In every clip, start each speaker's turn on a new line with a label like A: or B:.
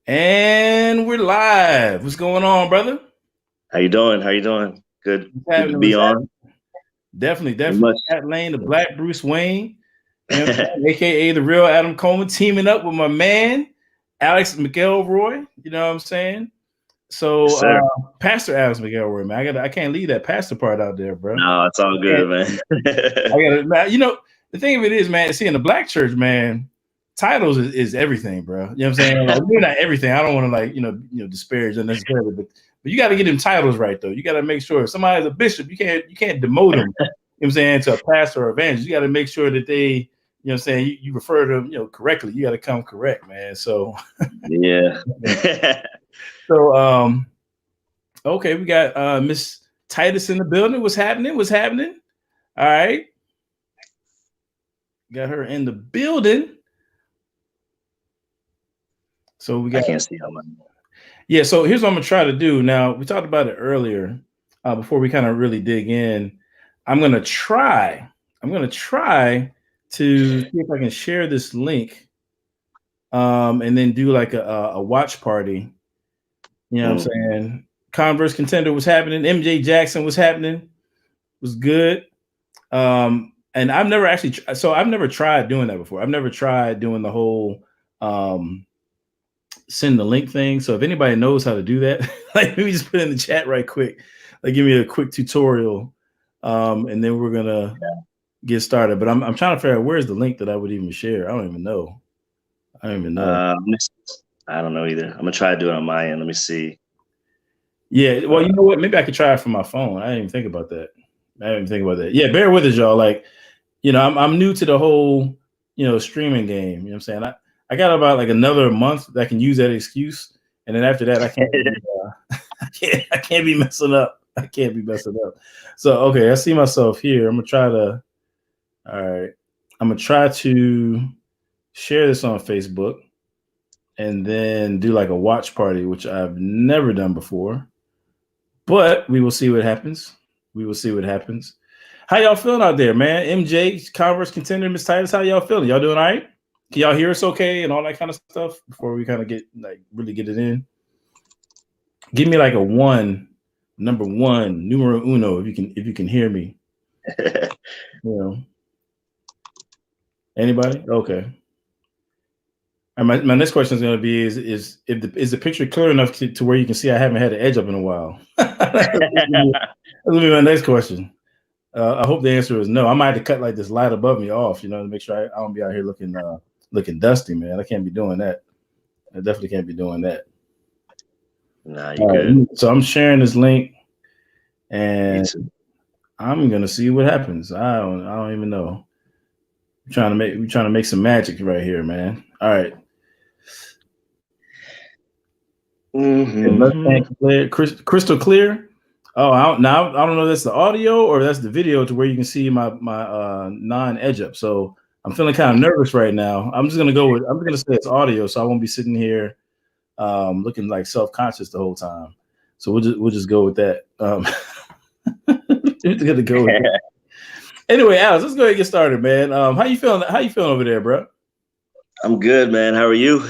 A: And we're live. What's going on, brother?
B: How you doing? How you doing? Good.
A: What's
B: Good to
A: happening?
B: be
A: What's
B: on.
A: happening? Definitely.
B: Much.
A: Matt Lane, the Black Bruce Wayne, you know what I'm saying? AKA the real Adam Coleman, teaming up with my man, Alex McElroy. You know what I'm saying? So,
B: Yes, sir.
A: Pastor Alex McElroy, man, I can't leave that pastor part out there, bro.
B: No, it's all good, man.
A: You know, the thing of it is, man, see, in the Black church, man, titles is everything, bro. You know what I'm saying? Like, maybe not everything. I don't want to like, you know, disparage unnecessarily, but you got to get them titles right, though. You got to make sure if somebody's a bishop, you can't demote them. You know what I'm saying, to a pastor or evangelist. You got to make sure that they, you know what I'm saying, you refer to them, you know, correctly. You got to come correct, man. So
B: yeah.
A: So okay, we got Miss Titus in the building. What's happening? What's happening? All right. Got her in the building. So we got.
B: I can't see how much.
A: Yeah. So here's what I'm gonna try to do. Now we talked about it earlier. Before we kind of really dig in, I'm gonna try to see if I can share this link, and then do like a watch party. You know what I'm saying? Converse Contender was happening. MJ Jackson was happening. Was good. And I've never actually, I've never tried doing that before. I've never tried doing the whole send the link thing. So if anybody knows how to do that, like maybe just put it in the chat right quick. Like give me a quick tutorial, and then we're gonna get started. But I'm trying to figure out where's the link that I would even share. I don't even know.
B: I don't know either. I'm gonna try to do it on my end. Let me see.
A: Yeah, well, you know what? Maybe I could try it from my phone. I didn't even think about that. Yeah, bear with us, y'all. Like, you know, I'm new to the whole, you know, streaming game. You know what I'm saying? I got about like another month that I can use that excuse, and then after that, I can't be messing up. I can't be messing up. So okay, I see myself here. I'm gonna try to share this on Facebook, and then do like a watch party, which I've never done before. But we will see what happens. How y'all feeling out there, man? MJ, Converse Contender, Miss Titus, how y'all feeling? Y'all doing all right? Can y'all hear us okay and all that kind of stuff before we kind of get like really get it in? Give me like a number one, numero uno, if you can hear me. You know. Anybody? Okay. And my next question is going to be: is the picture clear enough to where you can see I haven't had an edge up in a while? That's gonna be my next question. I hope the answer is no. I might have to cut like this light above me off, you know, to make sure I don't be out here looking dusty, man. I can't be doing that. I definitely can't be doing that.
B: Nah, you're good.
A: So I'm sharing this link, and I'm gonna see what happens. I don't even know. We're trying to make some magic right here, man. All right. Clear, crystal clear. Oh, I don't know if that's the audio or that's the video to where you can see my non-edge up. So I'm feeling kind of nervous right now. I'm gonna say it's audio, so I won't be sitting here looking like self-conscious the whole time. So we'll just go with that. We're gonna go with that. Anyway, Alex, let's go ahead and get started, man. How you feeling over there, bro?
B: I'm good, man. How are you?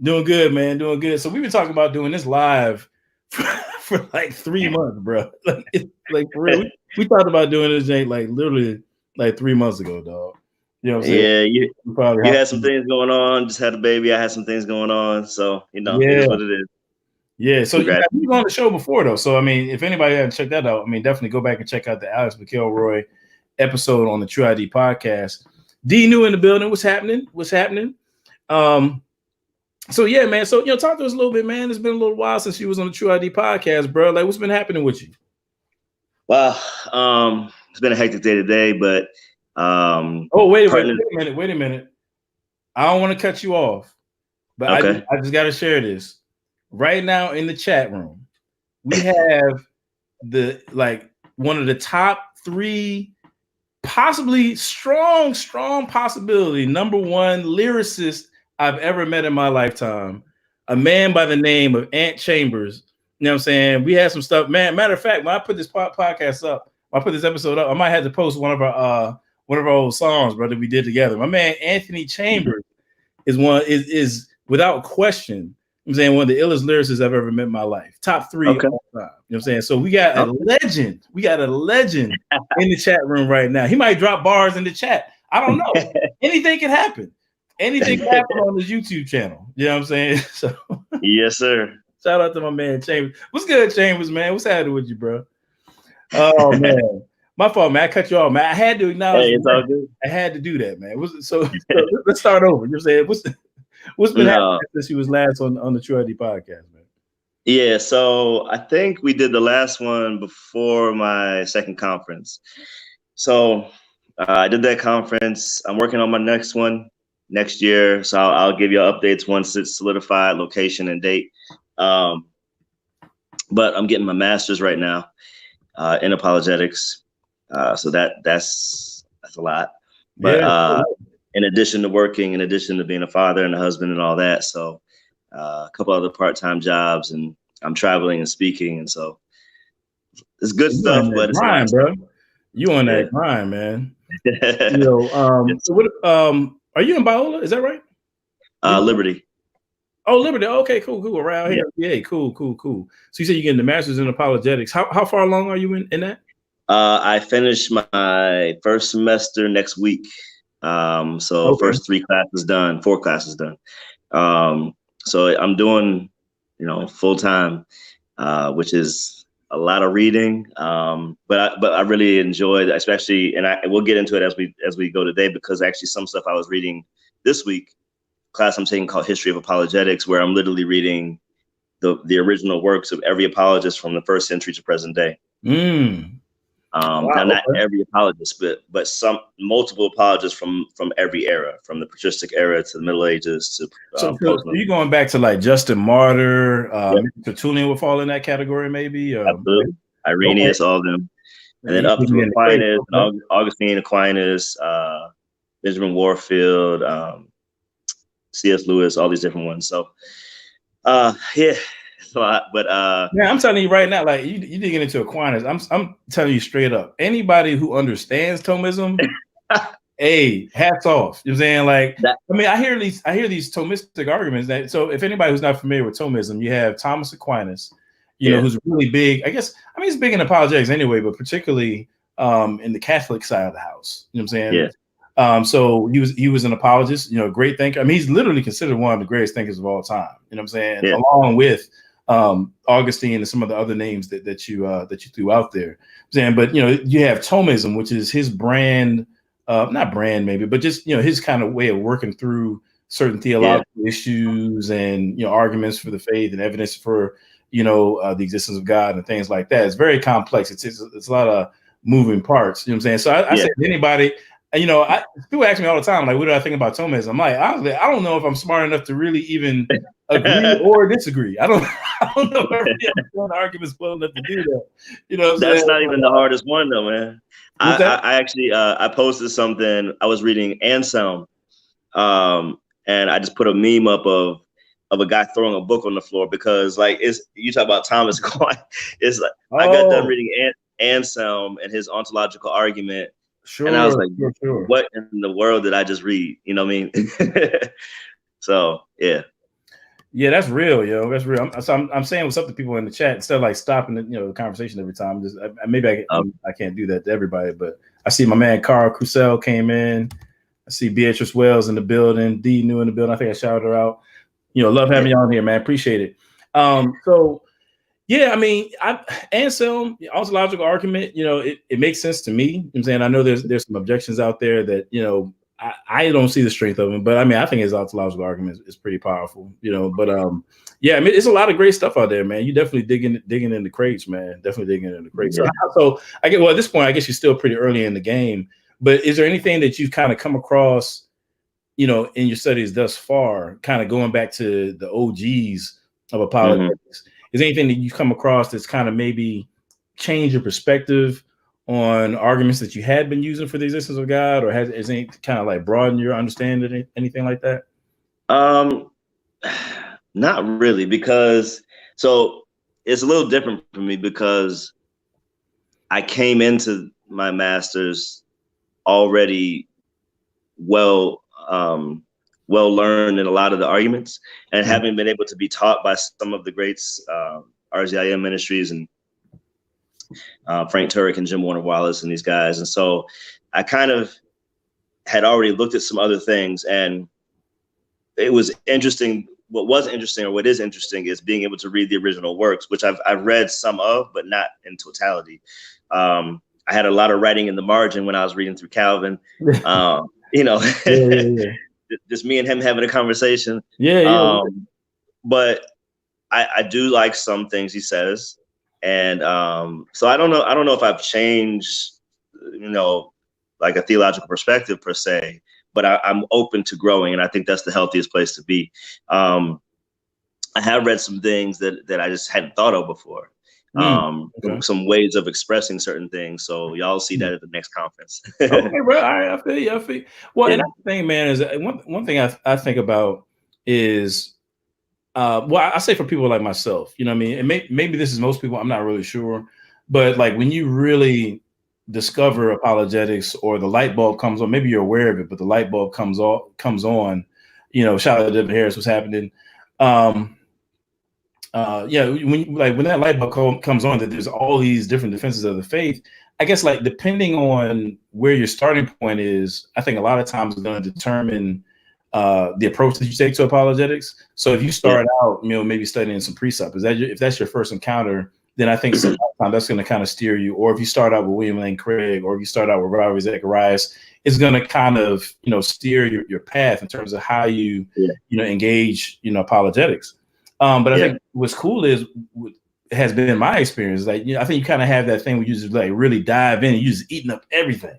A: Doing good, man. Doing good. So we've been talking about doing this live for like 3 months, bro. Like for real. We talked about doing this like literally like 3 months ago, dog. You know what I'm saying?
B: Yeah, you had some things going on. Just had a baby. I had some things going on. So, you know, it is what it is.
A: Yeah. So you were on the show before, though. So, I mean, if anybody hasn't checked that out, I mean, definitely go back and check out the Alex McElroy episode on the Tru-ID podcast. D New in the building. What's happening? So yeah, man. So, you know, talk to us a little bit, man. It's been a little while since you was on the Tru-ID podcast, bro. Like, what's been happening with you?
B: Well, it's been a hectic day today, but
A: wait a minute. I don't want to cut you off, but okay. I just got to share this. Right now in the chat room, we have one of the top 3, possibly strong possibility, number 1 lyricist I've ever met in my lifetime, a man by the name of Ant Chambers. You know what I'm saying? We had some stuff, man. Matter of fact, when I put this podcast up, I put this episode up, I might have to post one of our old songs, brother, we did together. My man Anthony Chambers is without question, I'm saying one of the illest lyricists I've ever met in my life. Top 3
B: okay.
A: all time. You know what I'm saying? So we got a legend. We got a legend in the chat room right now. He might drop bars in the chat. I don't know. Anything can happen. Anything can happen on his YouTube channel. You know what I'm saying? So
B: yes, sir.
A: Shout out to my man Chambers. What's good, Chambers, man? What's happening with you, bro? Oh man. My fault, man. I cut you off, man. I had to acknowledge.
B: Hey, it's all good.
A: I had to do that, man. So let's start over. You know what I'm saying? What's been happening since you was last on the Tru-ID podcast, man?
B: Yeah, so I think we did the last one before my second conference. So I did that conference. I'm working on my next one next year. So I'll give you updates once it's solidified, location and date. But I'm getting my master's right now in apologetics. So that's a lot. But in addition to working, in addition to being a father and a husband and all that, so a couple other part-time jobs, and I'm traveling and speaking, and so it's good stuff. But it's
A: grind, bro. You on that grind, man. So what? Are you in Biola? Is that right?
B: Liberty.
A: Oh, Liberty. Okay, cool. Around here. Yeah, cool. So you said you're getting the master's in apologetics. How far along are you in that?
B: I finished my first semester next week. First 4 classes done. So I'm doing, full time, which is a lot of reading. But I really enjoyed, especially, and we'll get into it as we go today, because actually some stuff I was reading this week, class I'm taking called History of Apologetics, where I'm literally reading the original works of every apologist from the 1st century to present day. Now, not every apologist, but some multiple apologists from every era, from the patristic era to the Middle Ages to
A: so you're going back to like Justin Martyr, Tertullian would fall in that category, maybe.
B: Absolutely, Irenaeus, all of them, and then up to Aquinas, Augustine, Aquinas, Benjamin Warfield, C.S. Lewis, all these different ones. So, it's a lot, but
A: I'm telling you right now, like you digging into Aquinas, I'm telling you straight up, anybody who understands Thomism, hey, hats off. You know what I'm saying? Like, I hear these Thomistic arguments that, so if anybody who's not familiar with Thomism, you have Thomas Aquinas, you know, who's really big. He's big in apologetics anyway, but particularly in the Catholic side of the house. You know what I'm saying?
B: Yeah.
A: So he was an apologist, great thinker. He's literally considered one of the greatest thinkers of all time. You know what I'm saying? Yeah. Along with Augustine and some of the other names that you threw out there. But you have Thomism, which is his brand, not brand maybe, but just his kind of way of working through certain theological issues and arguments for the faith and evidence for the existence of God and things like that. It's very complex. It's a lot of moving parts. You know what I'm saying? So I say to anybody, people ask me all the time, like, what do I think about Thomism? I'm like, honestly, I don't know if I'm smart enough to really even agree or disagree. I don't know if the argument's well enough to do that.
B: That's not even the hardest one, though, man. I actually I posted something. I was reading Anselm, and I just put a meme up of a guy throwing a book on the floor, because you talk about Thomas Aquinas. It's like I got done reading Anselm and his ontological argument. Sure, and I was like, what in the world did I just read? You know what I mean? So, yeah.
A: Yeah, that's real, yo. That's real. I'm saying what's up to people in the chat instead of like stopping the conversation every time. Just maybe I can't do that to everybody, but I see my man Carl Crusell came in. I see Beatrice Wells in the building. D New in the building. I think I shouted her out. Love having y'all in here, man. Appreciate it. So yeah, Anselm, ontological argument, it makes sense to me. You know what I'm saying? I know there's some objections out there that, I don't see the strength of him, but I think his ontological argument is pretty powerful, but it's a lot of great stuff out there, man. You definitely digging in the crates, man. Definitely digging in the crates. Yeah. So at this point, I guess you're still pretty early in the game, but is there anything that you've kind of come across, in your studies thus far, kind of going back to the OGs of apologetics? Is there anything that you've come across that's kind of maybe changed your perspective on arguments that you had been using for the existence of God, or has any kind of like broadened your understanding, anything like that?
B: Not really, because so it's a little different for me, because I came into my master's already well well learned in a lot of the arguments, and having been able to be taught by some of the greats, RZIM Ministries and Frank Turek and Jim Warner Wallace and these guys. And so I kind of had already looked at some other things, and it was interesting. What was interesting, or what is interesting, is being able to read the original works, which I've read some of, but not in totality. I had a lot of writing in the margin when I was reading through Calvin. Just me and him having a conversation. But I do like some things he says, and so I don't know if I've changed, like a theological perspective per se, but I'm open to growing, and I think that's the healthiest place to be. I have read some things that I just hadn't thought of before. Some ways of expressing certain things. So y'all see that at the next conference.
A: Okay, bro. All right, I feel you. Well, and the thing, man, is one thing I think about is, I say for people like myself, you know what I mean? And maybe this is most people, I'm not really sure. But like when you really discover apologetics, or the light bulb comes on, maybe you're aware of it, but the light bulb comes on, shout out to David Harris, what's happening. When that light bulb comes on, that there's all these different defenses of the faith, I guess, like, depending on where your starting point is, I think a lot of times it's going to determine the approach that you take to apologetics. So if you start out, maybe studying some precepts, if that's your first encounter, then I think sometimes that's going to kind of steer you. Or if you start out with William Lane Craig, or if you start out with Robert Zacharias, it's going to kind of, steer your path in terms of how you, engage, apologetics. But I think what's cool has been my experience. Like, I think you kind of have that thing where you just like really dive in and you just eating up everything,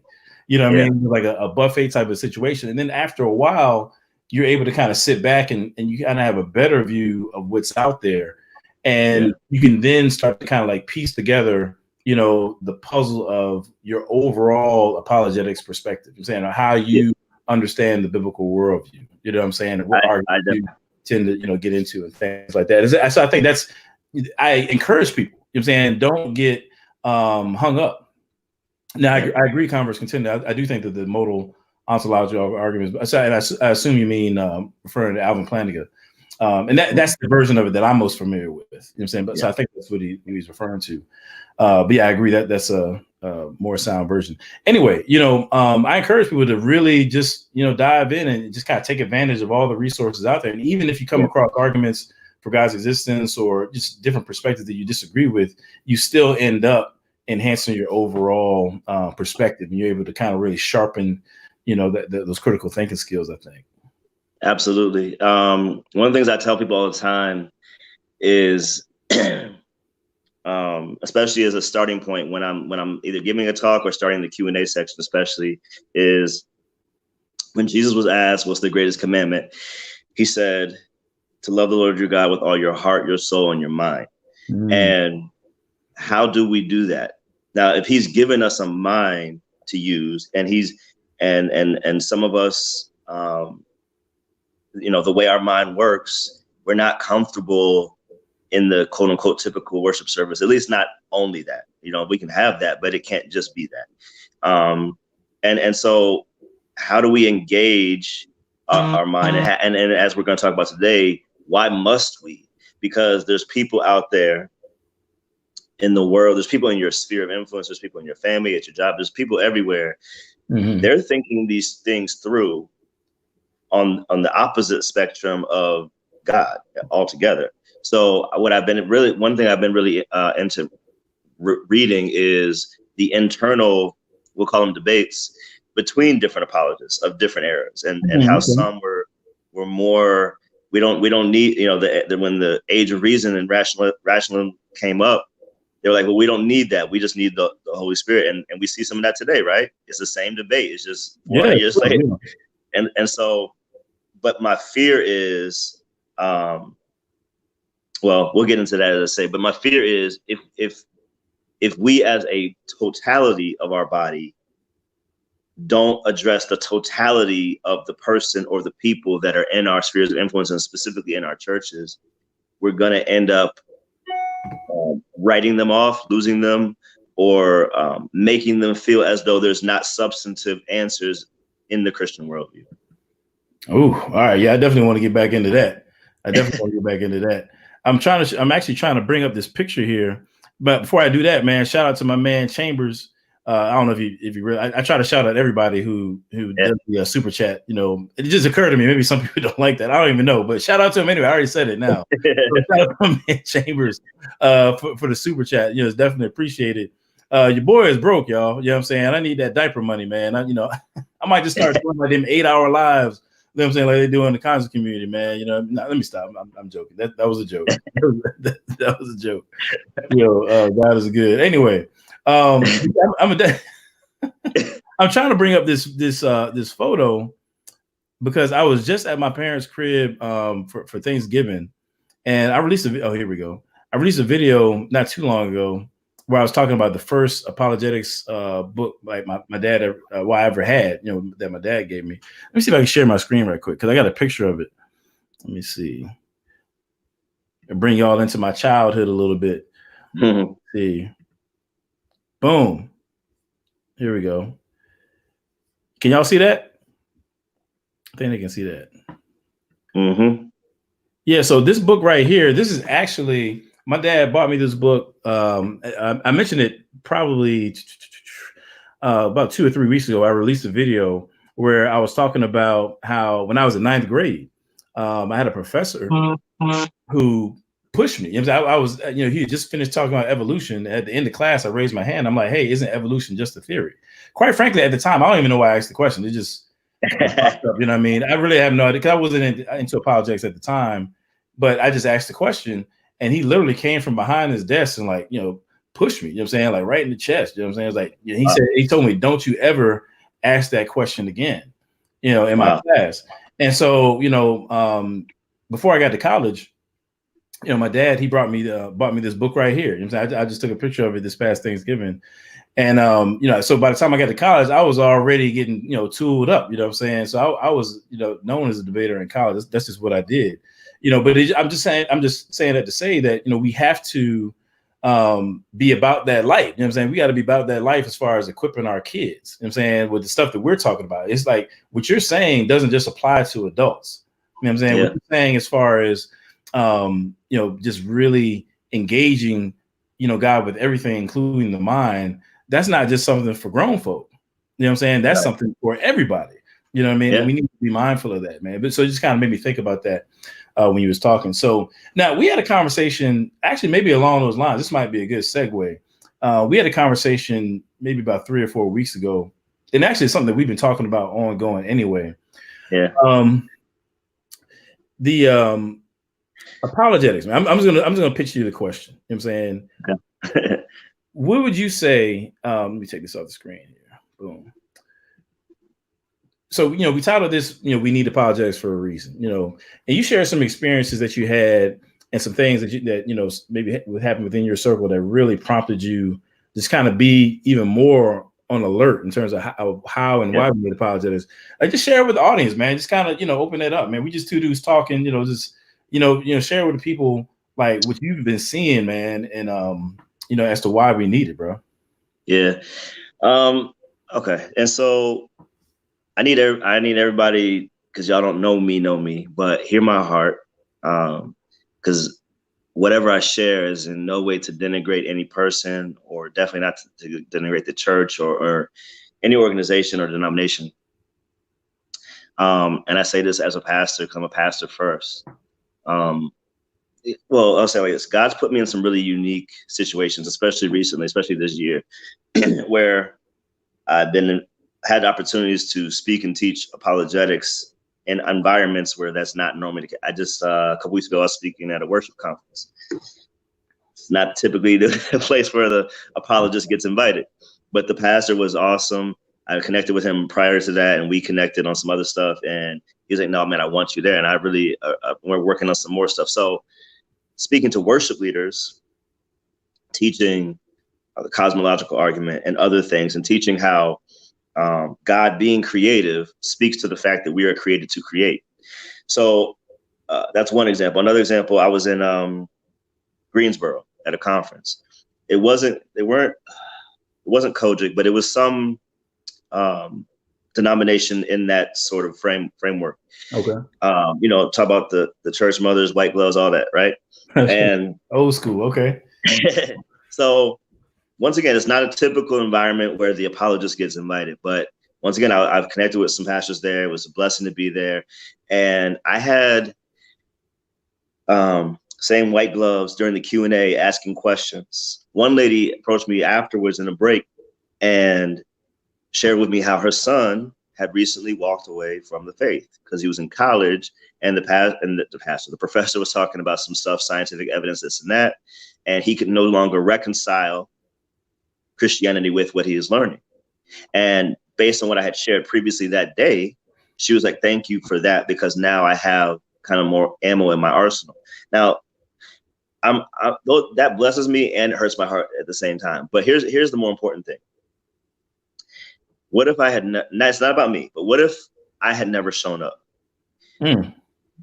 A: what I mean? Like a buffet type of situation. And then after a while, you're able to kind of sit back and you kind of have a better view of what's out there. And you can then start to kind of like piece together, the puzzle of your overall apologetics perspective. I'm saying, how you understand the biblical worldview. You know what I'm saying? What arguments you tend to, get into and things like that. So I think I encourage people, I'm saying, don't get hung up. Now, I agree, Converse contender. I do think that the modal ontological arguments, and I assume you mean referring to Alvin Plantinga. And that's the version of it that I'm most familiar with. You know what I'm saying? But so I think that's what he's referring to. But yeah, I agree that that's a more sound version. Anyway, I encourage people to really just, dive in and just kind of take advantage of all the resources out there. And even if you come across arguments for God's existence or just different perspectives that you disagree with, you still end up enhancing your overall perspective, and you're able to kind of really sharpen, those critical thinking skills, I think.
B: Absolutely. One of the things I tell people all the time is, especially as a starting point when I'm either giving a talk or starting the Q&A section, especially, is when Jesus was asked, what's the greatest commandment? He said, to love the Lord your God with all your heart, your soul, and your mind. And how do we do that? Now, if he's given us a mind to use, and and some of us, the way our mind works, we're not comfortable in the quote unquote typical worship service, at least not only that, we can have that, but it can't just be that. And so how do we engage our mind? And as we're going to talk about today, why must we? Because there's people out there in the world, there's people in your sphere of influence, there's people in your family, at your job, there's people everywhere. They're thinking these things through on the opposite spectrum of God altogether. So one thing I've been really into reading is the internal, we'll call them debates, between different apologists of different eras, and how some were more, we don't need, when the age of reason and rational came up, they were like, well, we don't need that. We just need the Holy Spirit. And we see some of that today, right? It's the same debate. It's just 400 years later. And so, but my fear is, well, we'll get into that, as I say, but my fear is if we as a totality of our body don't address the totality of the person or the people that are in our spheres of influence, and specifically in our churches, we're going to end up writing them off, losing them, or making them feel as though there's not substantive answers in the Christian worldview.
A: Oh, all right. Yeah, I definitely want to get back into that. I'm actually trying to bring up this picture here. But before I do that, man, shout out to my man Chambers. I don't know if you really, I try to shout out everybody who does the super chat. You know, it just occurred to me, maybe some people don't like that. I don't even know, but shout out to him anyway. I already said it now. So shout out to my man Chambers for the super chat. You know, it's definitely appreciated. Your boy is broke, y'all. You know what I'm saying? I need that diaper money, man. I might just start doing like them 8-hour lives. You know what I'm saying? Like they do in the concert community, man. You know, let me stop. I'm joking. That was a joke. that was a joke. God is good. Anyway, I'm trying to bring up this photo because I was just at my parents' crib for Thanksgiving, and I released here we go. I released a video not too long ago where I was talking about the first apologetics book like my dad I ever had, that my dad gave me. Let me see if I can share my screen right quick because I got a picture of it. Let me see. And bring y'all into my childhood a little bit.
B: Mm-hmm.
A: See. Boom. Here we go. Can y'all see that? I think they can see that.
B: Mm-hmm.
A: Yeah, so this book right here, this is actually, my dad bought me this book. I mentioned it probably about 2 or 3 weeks ago. I released a video where I was talking about how when I was in 9th grade, I had a professor who pushed me. I was, he had just finished talking about evolution. At the end of class, I raised my hand. I'm like, hey, isn't evolution just a theory? Quite frankly, at the time, I don't even know why I asked the question. It just popped up, you know what I mean? I really have no idea because I wasn't into apologetics at the time, but I just asked the question and he literally came from behind his desk and pushed me, you know what I'm saying? Like right in the chest, you know what I'm saying? It's like, he told me, don't you ever ask that question again, in my class. And so, before I got to college, my dad, he bought me this book right here. You know what I'm saying? I just took a picture of it this past Thanksgiving. And, so by the time I got to college, I was already getting, tooled up, you know what I'm saying? So I was, known as a debater in college. That's just what I did, but I'm just saying that to say that, we have to be about that life. You know what I'm saying? We got to be about that life as far as equipping our kids, you know what I'm saying, with the stuff that we're talking about. It's like what you're saying doesn't just apply to adults. You know what I'm saying? Yeah. What you're saying as far as, just really engaging, God with everything, including the mind, that's not just something for grown folk. You know what I'm saying? That's something for everybody. You know what I mean? Yeah. And we need to be mindful of that, man. But so it just kind of made me think about that when you was talking. So now we had a conversation, actually maybe along those lines. This might be a good segue. We had a conversation maybe about 3 or 4 weeks ago. And actually it's something that we've been talking about ongoing anyway.
B: Yeah.
A: The apologetics, man. I'm just gonna pitch you the question. You know what I'm saying?
B: Okay.
A: What would you say? Let me take this off the screen here. Boom. So, we titled this, we need apologetics for a reason, and you share some experiences that you had and some things that maybe would happen within your circle that really prompted you just kind of be even more on alert in terms of how and why we need apologetics. Just share it with the audience, man. Just kind of, open that up, man. We just two dudes talking, just, share with the people like what you've been seeing, man. And, as to why we need it, bro.
B: Yeah. Okay. And so I need everybody, because y'all don't know me, but hear my heart. Because whatever I share is in no way to denigrate any person, or definitely not to denigrate the church or any organization or denomination. And I say this as a pastor, because I'm a pastor first. Well, I'll say like this: God's put me in some really unique situations, especially recently, especially this year, where I've had opportunities to speak and teach apologetics in environments where that's not normally the case. I just a couple weeks ago I was speaking at a worship conference. It's not typically the place where the apologist gets invited, but the pastor was awesome. I connected with him prior to that, and we connected on some other stuff. And he was like, "No, man, I want you there." And I really we're working on some more stuff. So, speaking to worship leaders, teaching the cosmological argument and other things, and teaching how God being creative speaks to the fact that we are created to create. So that's one example. Another example, I was in Greensboro at a conference. It wasn't Kojic, but it was some denomination in that sort of framework.
A: Okay.
B: Talk about the church mothers, white gloves, all that, right? And
A: old school. Okay.
B: So once again, it's not a typical environment where the apologist gets invited, but once again, I've connected with some pastors there. It was a blessing to be there. And I had same white gloves during the Q&A asking questions. One lady approached me afterwards in a break and shared with me how her son had recently walked away from the faith because he was in college, and the professor was talking about some stuff, scientific evidence, this and that, and he could no longer reconcile Christianity with what he is learning. And based on what I had shared previously that day, she was like, thank you for that, because now I have kind of more ammo in my arsenal. Now, that blesses me and it hurts my heart at the same time. But here's the more important thing. What if I had it's not about me, but what if I had never shown up?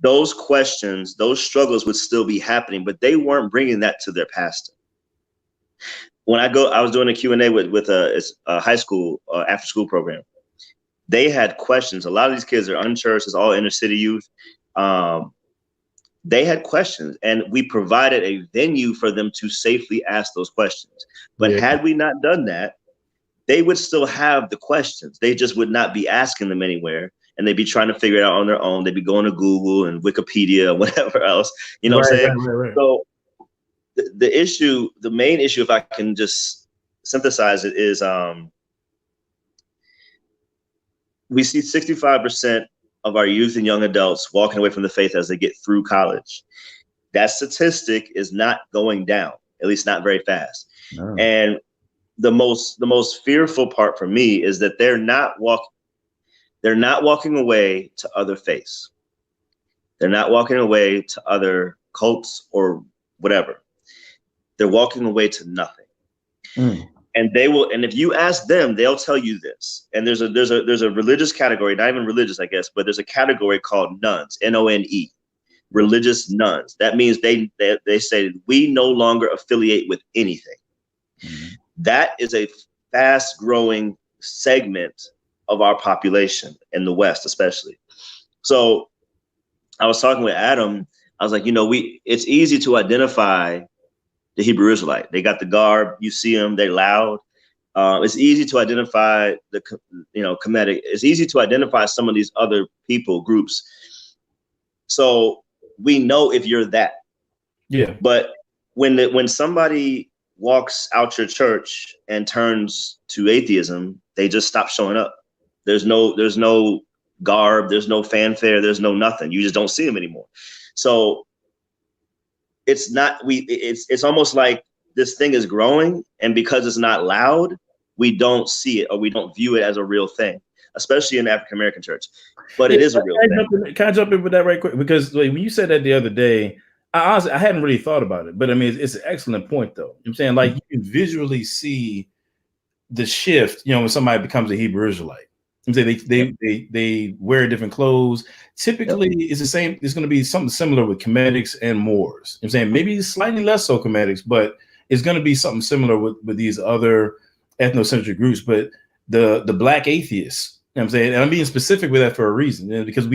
B: Those questions, those struggles would still be happening, but they weren't bringing that to their pastor. When I was doing a Q&A with a high school after school program. They had questions. A lot of these kids are unchurched. It's all inner city youth. They had questions, and we provided a venue for them to safely ask those questions. But had we not done that, they would still have the questions. They just would not be asking them anywhere, and they'd be trying to figure it out on their own. They'd be going to Google and Wikipedia and whatever else. You know what I'm saying? Right. So the main issue, if I can just synthesize it, is we see 65% of our youth and young adults walking away from the faith as they get through college. That statistic is not going down, at least not very fast. No. And the most fearful part for me is that they're not walking away to other faiths. They're not walking away to other cults or whatever. They're walking away to nothing. And they will, and if you ask them, they'll tell you this. And there's a religious category, not even religious, I guess, but there's a category called nuns, N-O-N-E, religious nuns. That means they say we no longer affiliate with anything. That is a fast growing segment of our population in the West, especially. So I was talking with Adam. I was like, it's easy to identify the Hebrew Israelite. They got the garb. You see them. They're loud. It's easy to identify the, Kemetic. It's easy to identify some of these other people groups. So we know if you're that. Yeah. But when somebody walks out your church and turns to atheism, they just stop showing up. There's no garb. There's no fanfare. There's no nothing. You just don't see them anymore. So it's almost like this thing is growing, and because it's not loud, we don't see it or we don't view it as a real thing, especially in the African American church. But it is a real thing.
A: Can I jump in with that right quick? Because when you said that the other day, I hadn't really thought about it, but I mean, it's an excellent point, though. I'm saying, like, you can visually see the shift, when somebody becomes a Hebrew Israelite. I'm saying they wear different clothes. Typically, it's the same. It's going to be something similar with Kemetics and Moors. I'm saying maybe slightly less so Kemetics, but it's going to be something similar with these other ethnocentric groups. But the Black atheists, I'm saying, and I'm being specific with that for a reason, because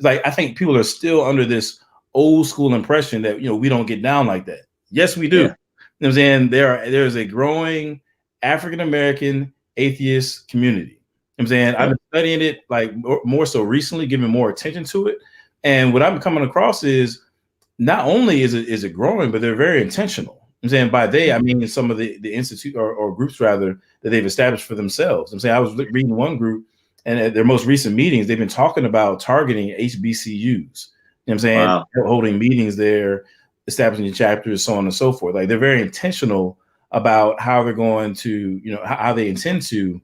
A: I think people are still under this old school impression that we don't get down like that. Yes, we do. Yeah. I'm saying there's a growing African American atheist community. I'm saying I've been studying it like more so recently, giving more attention to it. And what I'm coming across is not only is it growing, but they're very intentional. I'm saying by they, I mean some of the institute or groups rather that they've established for themselves. I'm saying I was reading one group, and at their most recent meetings, they've been talking about targeting HBCUs. You know what I'm saying? Wow. Holding meetings there, establishing chapters, so on and so forth. Like, they're very intentional about how they're going to, how they intend to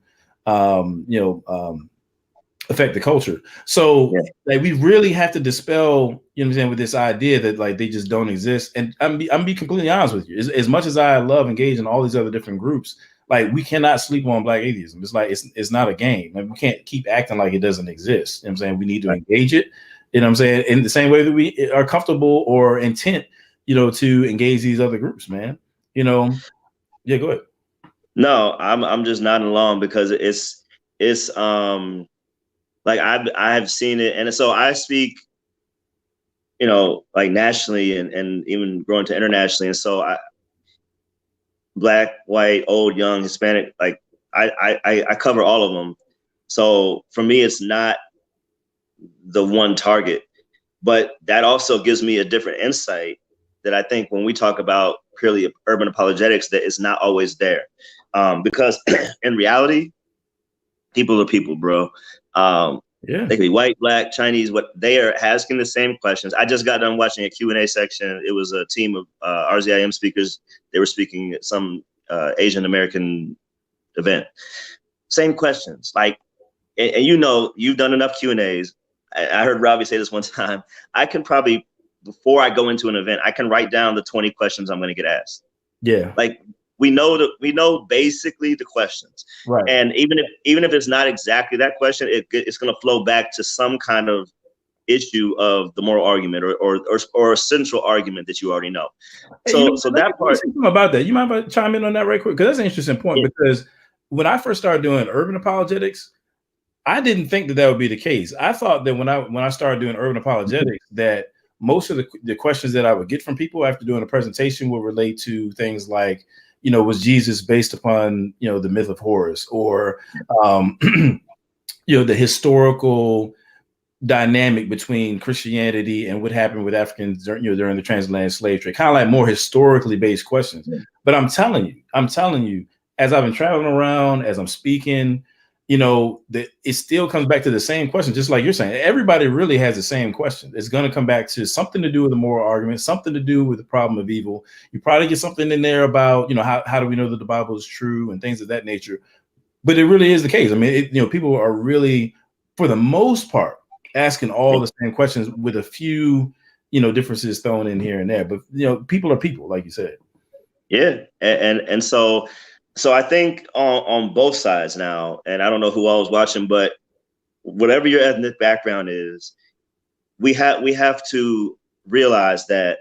A: affect the culture. So like, we really have to dispel, with this idea that like they just don't exist. And I'm be completely honest with you. As much as I love engaging all these other different groups, like, we cannot sleep on Black atheism. It's like it's not a game. Like, we can't keep acting like it doesn't exist. I'm saying we need to engage it. I'm saying, in the same way that we are comfortable or intent, to engage these other groups, man. Yeah, go ahead.
B: No, I'm just nodding along because it's Like I've seen it, and so I speak, you know, like nationally and even growing to internationally, and so Black, white, old, young, Hispanic, like I cover all of them. So for me, it's not the one target, but that also gives me a different insight that I think when we talk about purely urban apologetics, that is not always there. Because in reality, people are people, bro.
A: Yeah.
B: They could be white, black, Chinese, what they are asking the same questions. I just got done watching a Q&A section. It was a team of RZIM speakers. They were speaking at some Asian American event. Same questions. Like, and you know, you've done enough Q&As. I heard Robbie say this one time. I can probably, before I go into an event, I can write down the 20 questions I'm going to get asked.
A: Yeah.
B: Like, we know basically the questions,
A: right?
B: And even if it's not exactly that question, it's going to flow back to some kind of issue of the moral argument or a central argument that you already know. So that part
A: about that, you mind if I chime in on that right quick? Because that's an interesting point. Yeah. Because when I first started doing urban apologetics, I didn't think that would be the case. I thought that when I started doing urban apologetics, that most of the questions that I would get from people after doing a presentation would relate to things like, you know, was Jesus based upon, you know, the myth of Horus, or you know, the historical dynamic between Christianity and what happened with Africans during the transatlantic slave trade, kind of like more historically based questions. Yeah. But I'm telling you, as I've been traveling around, as I'm speaking, you know, it still comes back to the same question, just like you're saying. Everybody really has the same question. It's going to come back to something to do with the moral argument, something to do with the problem of evil. You probably get something in there about, you know, how do we know that the Bible is true and things of that nature. But it really is the case. I mean, you know, people are really, for the most part, asking all the same questions with a few, you know, differences thrown in here and there. But, you know, people are people, like you said.
B: Yeah. And so I think on both sides now, and I don't know who all was watching, but whatever your ethnic background is, we have to realize that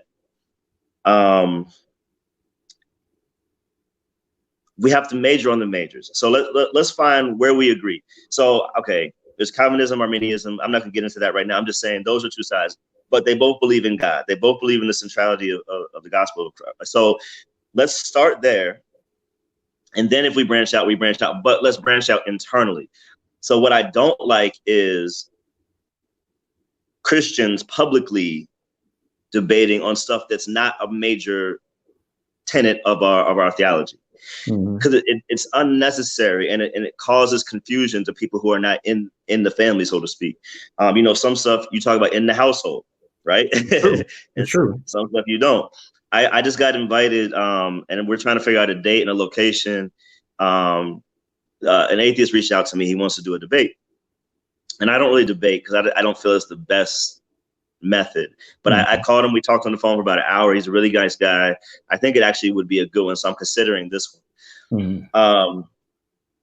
B: we have to major on the majors. So let's find where we agree. So, okay, there's Calvinism, Arminianism. I'm not gonna get into that right now. I'm just saying those are two sides, but they both believe in God. They both believe in the centrality of the gospel of Christ. So let's start there. And then if we branch out, we branch out, but let's branch out internally. So what I don't like is Christians publicly debating on stuff that's not a major tenet of our theology. Because it's unnecessary and it causes confusion to people who are not in the family, so to speak. You know, some stuff you talk about in the household, right?
A: It's true.
B: Some stuff you don't. I just got invited, and we're trying to figure out a date and a location. An atheist reached out to me. He wants to do a debate, and I don't really debate because I don't feel it's the best method. But I called him. We talked on the phone for about an hour. He's a really nice guy. I think it actually would be a good one. So I'm considering this one.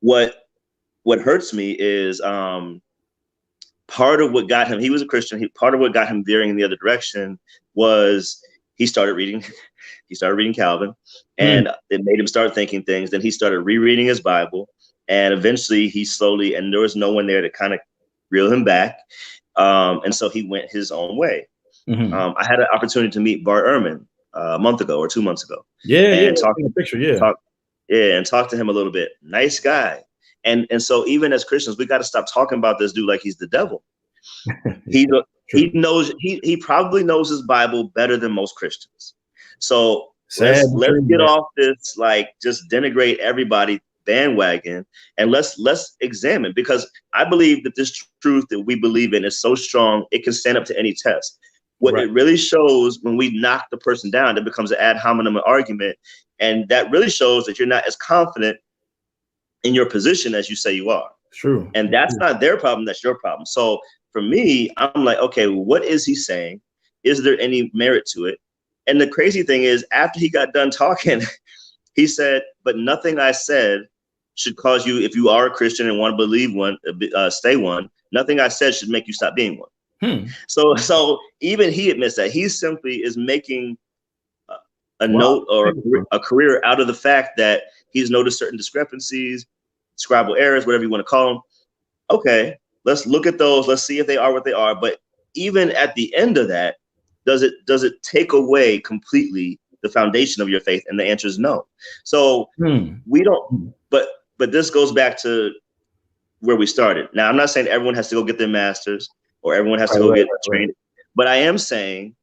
B: What hurts me is part of what got him. He was a Christian. Part of what got him veering in the other direction was he started reading Calvin, and it made him start thinking things. Then he started rereading his Bible, and eventually he slowly, and there was no one there to kind of reel him back. And so he went his own way. I had an opportunity to meet Bart Ehrman a month ago or 2 months ago.
A: And talk in the picture.
B: And talk to him a little bit. Nice guy. And so even as Christians, we got to stop talking about this dude like he's the devil. He knows he probably knows his Bible better than most Christians. So let's get off this like just denigrate everybody bandwagon, and let's examine, because I believe that this truth that we believe in is so strong it can stand up to any test. What it really shows when we knock the person down, it becomes an ad hominem argument, and that really shows that you're not as confident in your position as you say you are.
A: True.
B: And that's not their problem, that's your problem. So for me, I'm like, okay, what is he saying? Is there any merit to it? And the crazy thing is, after he got done talking, he said, but nothing I said should cause you, if you are a Christian and want to believe one, stay one, nothing I said should make you stop being one. So even he admits that he simply is making a note or a career out of the fact that he's noticed certain discrepancies, scribal errors, whatever you want to call them. Okay, let's look at those. Let's see if they are what they are. But even at the end of that, does it take away completely the foundation of your faith? And the answer is no. So we don't. But this goes back to where we started. Now, I'm not saying everyone has to go get their master's or everyone has to go get trained, but I am saying,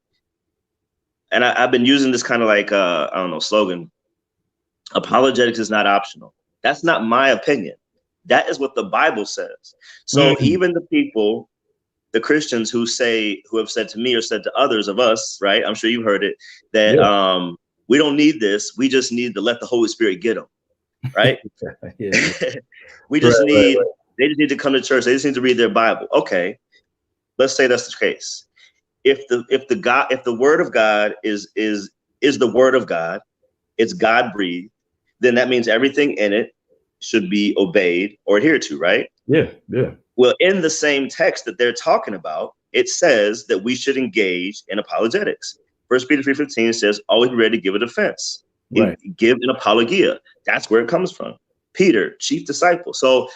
B: and I've been using this kind of like I don't know, slogan. Apologetics is not optional. That's not my opinion. That is what the Bible says. So even the people, the Christians who have said to me or said to others of us, right? I'm sure you've heard it, that we don't need this. We just need to let the Holy Spirit get them, right? We just they just need to come to church. They just need to read their Bible. Okay, let's say that's the case. If the word of God is the word of God, it's God breathed, then that means everything in it should be obeyed or adhered to, right?
A: Yeah.
B: Well, in the same text that they're talking about, it says that we should engage in apologetics. 1 Peter 3:15 says, always be ready to give a defense. Right. Give an apologia. That's where it comes from. Peter, chief disciple. So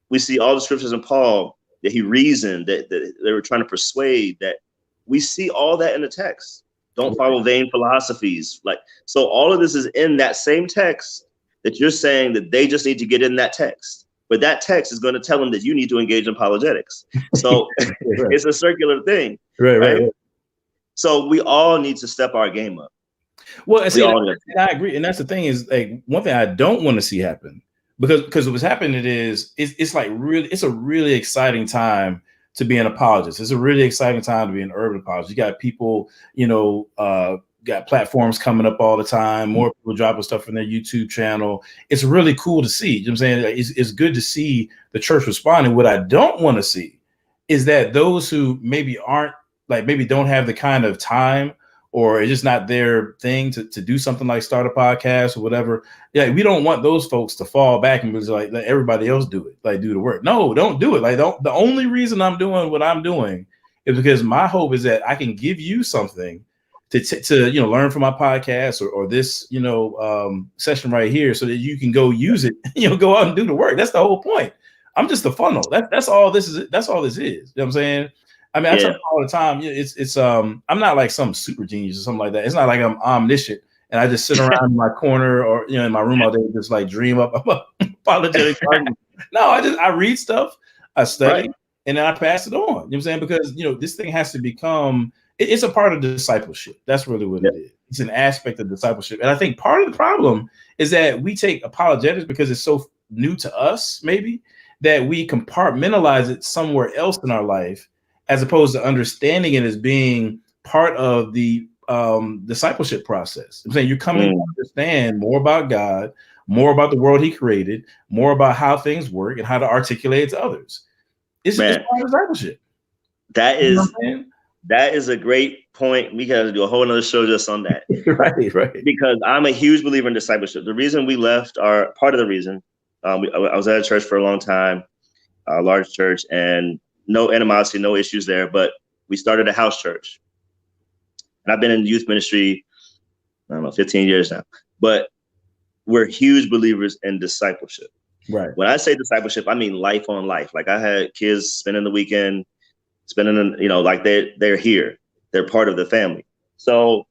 B: we see all the scriptures in Paul that he reasoned, that they were trying to persuade, that we see all that in the text. Don't follow vain philosophies. So all of this is in that same text that you're saying that they just need to get in that text. But that text is going to tell them that you need to engage in apologetics. So it's a circular thing. Right. So we all need to step our game up.
A: Well, I agree. And that's the thing is, like, one thing I don't want to see happen, because what's happening it's a really exciting time to be an apologist. It's a really exciting time to be an urban apologist. You got people, got platforms coming up all the time. More people dropping stuff from their YouTube channel. It's really cool to see. You know what I'm saying? It's good to see the church responding. What I don't want to see is that those who maybe don't have the kind of time, or it's just not their thing to do something like start a podcast or whatever. Yeah, we don't want those folks to fall back and be like, let everybody else do it, like do the work. No, don't do it. The only reason I'm doing what I'm doing is because my hope is that I can give you something to learn from my podcast or this session right here, so that you can go use it, go out and do the work. That's the whole point. I'm just the funnel. That's all this is. That's all this is. You know what I'm saying? I mean, I tell them all the time, it's I'm not like some super genius or something like that. It's not like I'm omniscient and I just sit around in my corner or in my room all day, just like dream up apologetic argument. No, I read stuff, I study, and then I pass it on. You know what I'm saying? Because this thing has to become, it's a part of discipleship. That's really what it is. It's an aspect of discipleship. And I think part of the problem is that we take apologetics because it's so new to us, maybe, that we compartmentalize it somewhere else in our life, as opposed to understanding it as being part of the discipleship process. I'm saying you're coming to understand more about God, more about the world he created, more about how things work and how to articulate it to others. It's part of discipleship.
B: That is a great point. We got to do a whole nother show just on that.
A: Right.
B: Because I'm a huge believer in discipleship. The reason we left, part of the reason, I was at a church for a long time, a large church, and no animosity, no issues there, but we started a house church. And I've been in youth ministry, 15 years now, but we're huge believers in discipleship.
A: Right.
B: When I say discipleship, I mean life on life. Like, I had kids spending the weekend, like they're here, they're part of the family. So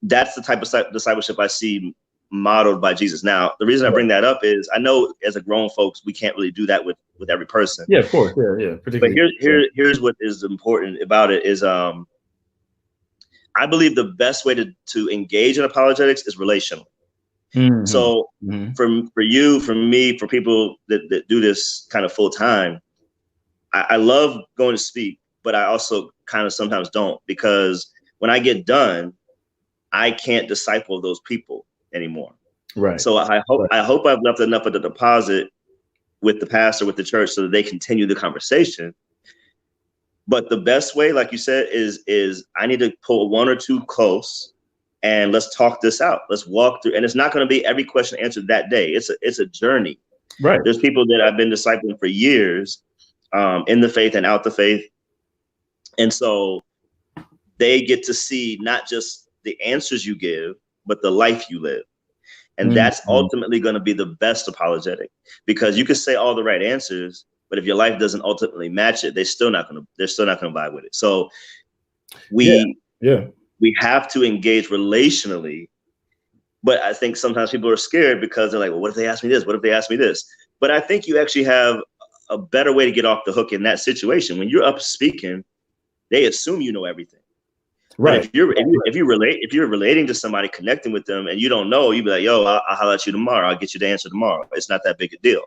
B: that's the type of discipleship I see modeled by Jesus. Now, the reason I bring that up is I know as a grown folks, we can't really do that with every person.
A: Yeah, of course. Yeah.
B: But here's what is important about it is I believe the best way to engage in apologetics is relational. Mm-hmm. So for you, for me, for people that do this kind of full time, I love going to speak, but I also kind of sometimes don't, because when I get done, I can't disciple those people anymore.
A: Right.
B: So I hope I've left enough of the deposit with the pastor, with the church, so that they continue the conversation. But the best way, like you said, is I need to pull one or two close and let's talk this out. Let's walk through. And it's not going to be every question answered that day. It's a journey.
A: Right.
B: There's people that I've been discipling for years, in the faith and out the faith. And so they get to see not just the answers you give, but the life you live. And that's ultimately going to be the best apologetic, because you can say all the right answers, but if your life doesn't ultimately match it, they're still not gonna vibe with it. So we have to engage relationally. But I think sometimes people are scared because they're like, well, what if they ask me this? What if they ask me this? But I think you actually have a better way to get off the hook in that situation. When you're up speaking, they assume you know everything. Right. But if you're relating to somebody, connecting with them, and you don't know, you be like, yo, I'll holler at you tomorrow. I'll get you the answer tomorrow. It's not that big a deal.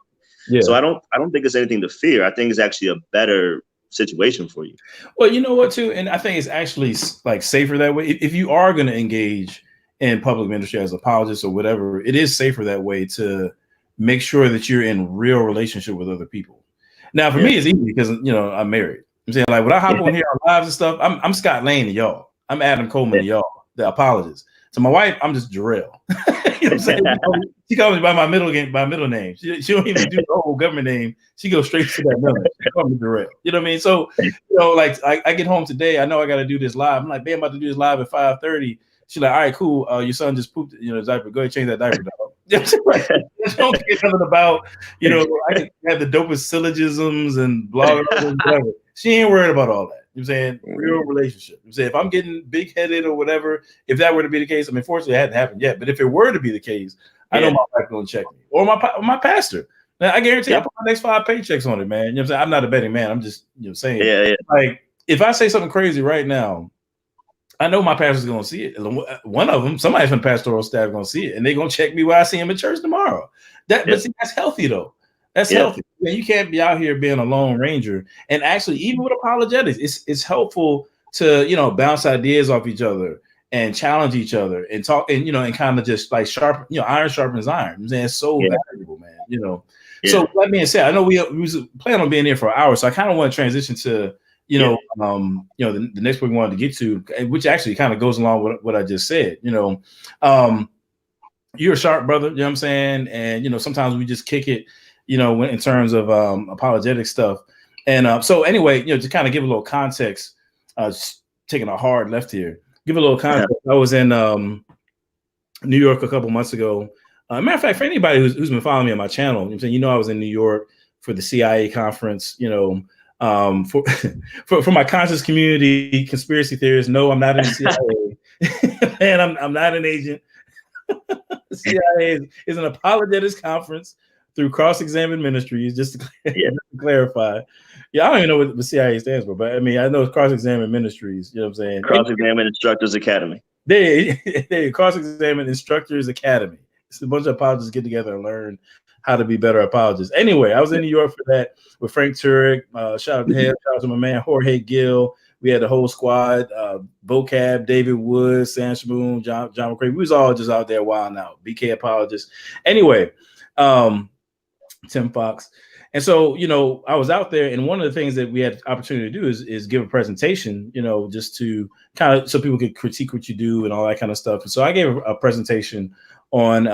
B: Yeah. So I don't think it's anything to fear. I think it's actually a better situation for you.
A: Well, you know what, too, and I think it's actually like safer that way. If you are going to engage in public ministry as apologists or whatever, it is safer that way to make sure that you're in real relationship with other people. Now, for me, it's easy because, you know, I'm married. I'm saying, like, when I hop on here on lives and stuff, I'm Scott Lane to y'all. I'm Adam Coleman to y'all, the apologists. To my wife, I'm just Jarrell. You know what I'm saying? She calls me by my middle name. She don't even do the whole government name. She goes straight to that middle name. She calls me Jarrell. You know what I mean? So, you know, like I get home today, I know I got to do this live. I'm like, babe, I'm about to do this live at 5:30. She's like, all right, cool. Your son just pooped, you know, his diaper. Go ahead, change that diaper, dog. You know what I'm saying? Don't care nothing about, you know, I can have the dopest syllogisms and blog and whatever. She ain't worried about all that. You know what I'm saying? Real relationship. I'm saying if I'm getting big-headed or whatever, if that were to be the case, I mean, fortunately, it hadn't happened yet. But if it were to be the case, I know my wife going to check me. Or my pastor. Now, I guarantee I put my next 5 paychecks on it, man. You know what I'm saying? I'm not a betting man. I'm just, you know, saying. Like, if I say something crazy right now, I know my pastor's going to see it. One of them, somebody from the pastoral staff, going to see it, and they're going to check me where I see him in church tomorrow. But see, that's healthy, though. That's healthy. You can't be out here being a lone ranger. And actually, even with apologetics, it's helpful to, you know, bounce ideas off each other and challenge each other and talk and, you know, and kind of just like sharpen, you know, iron sharpens iron. I'm saying it's so valuable, man. You know. So that being said, I know we was planning on being here for an hour, so I kind of want to transition to, you know, the next point we wanted to get to, which actually kind of goes along with what I just said. You know, you're a sharp brother, you know what I'm saying? And, you know, sometimes we just kick it, you know, in terms of apologetic stuff. And so anyway, you know, to kind of give a little context, just taking a hard left here, give a little context. I was in New York a couple months ago. Matter of fact, for anybody who's been following me on my channel, you know what I'm saying, you know, I was in New York for the CIA conference, you know, for my conscious community, conspiracy theorists. No, I'm not in the CIA, and I'm not an agent. The CIA is an apologetics conference through Cross-Examine Ministries. Just to clarify, I don't even know what the CIA stands for, but I mean, I know it's Cross-Examine Ministries. You know what I'm saying?
B: Cross-Examine Instructors Academy.
A: They Cross-Examine Instructors Academy. It's a bunch of apologists get together and learn how to be better apologists. Anyway, I was in New York for that with Frank Turek. Shout out to him. Shout out to my man Jorge Gill. We had the whole squad: Vocab, David Woods, Sam Shaboon, John McCrae. We was all just out there wilding out. BK apologists. Anyway, Tim Fox. And so, you know, I was out there, and one of the things that we had the opportunity to do is give a presentation, you know, just to kind of so people could critique what you do and all that kind of stuff. And so I gave a presentation on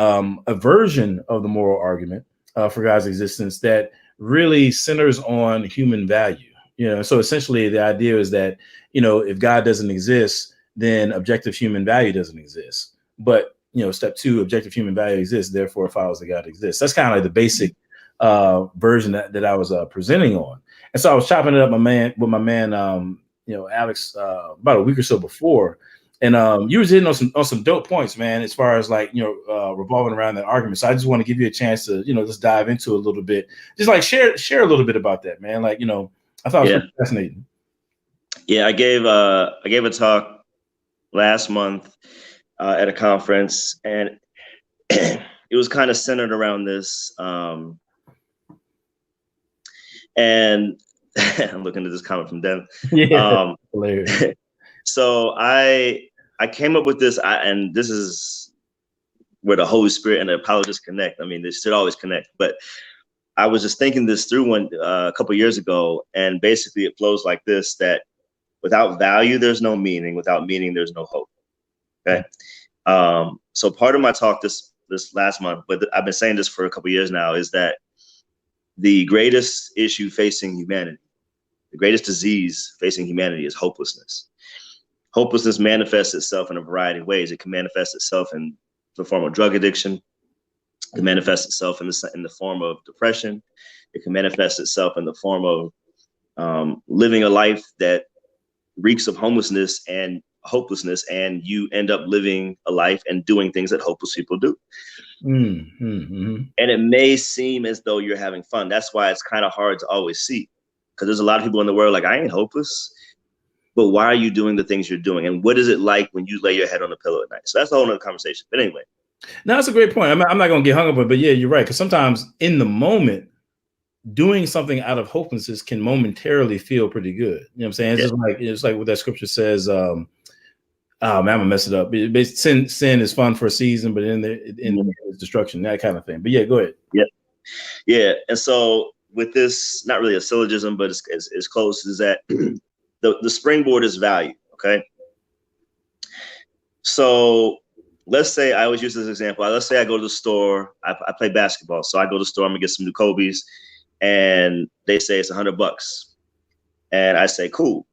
A: a version of the moral argument for God's existence that really centers on human value. You know, so essentially the idea is that, you know, if God doesn't exist, then objective human value doesn't exist. But, you know, step 2, objective human value exists, therefore it follows that God exists. That's kind of like the basic version that I was presenting on. And so I was chopping it up with my man, you know, Alex, about a week or so before. And you was hitting on some dope points, man, as far as like, you know, revolving around that argument. So I just want to give you a chance to, you know, just dive into a little bit, just like share a little bit about that, man. Like, you know, I thought it was fascinating.
B: Yeah, I gave a talk last month at a conference, and it was kind of centered around this. And I'm looking at this comment from Devin.
A: Yeah, hilarious.
B: So I came up with this, and this is where the Holy Spirit and the apologists connect. I mean, they should always connect, but I was just thinking this through a couple years ago, and basically it flows like this: that without value, there's no meaning. Without meaning, there's no hope. Okay. So part of my talk this last month, but I've been saying this for a couple years now, is that the greatest issue facing humanity, the greatest disease facing humanity, is hopelessness. Hopelessness manifests itself in a variety of ways. It can manifest itself in the form of drug addiction. It can manifest itself in the form of depression. It can manifest itself in the form of living a life that reeks of homelessness and hopelessness, and you end up living a life and doing things that hopeless people do. And it may seem as though you're having fun. That's why it's kind of hard to always see, because there's a lot of people in the world like, I ain't hopeless, but why are you doing the things you're doing? And what is it like when you lay your head on the pillow at night? So that's a whole nother conversation. But anyway.
A: No, that's a great point. I'm not going to get hung up on it, but yeah, you're right. Because sometimes in the moment, doing something out of hopelessness can momentarily feel pretty good. You know what I'm saying? It's like what that scripture says. Oh man, I'm gonna mess it up. Sin is fun for a season, but in it's destruction, that kind of thing. But yeah, go ahead.
B: Yeah. And so with this, not really a syllogism, but it's close, is that the springboard is value. Okay. So let's say, I always use this example. Let's say I go to the store. I play basketball, so I go to the store. I'm gonna get some new Kobe's. And they say it's $100. And I say, cool.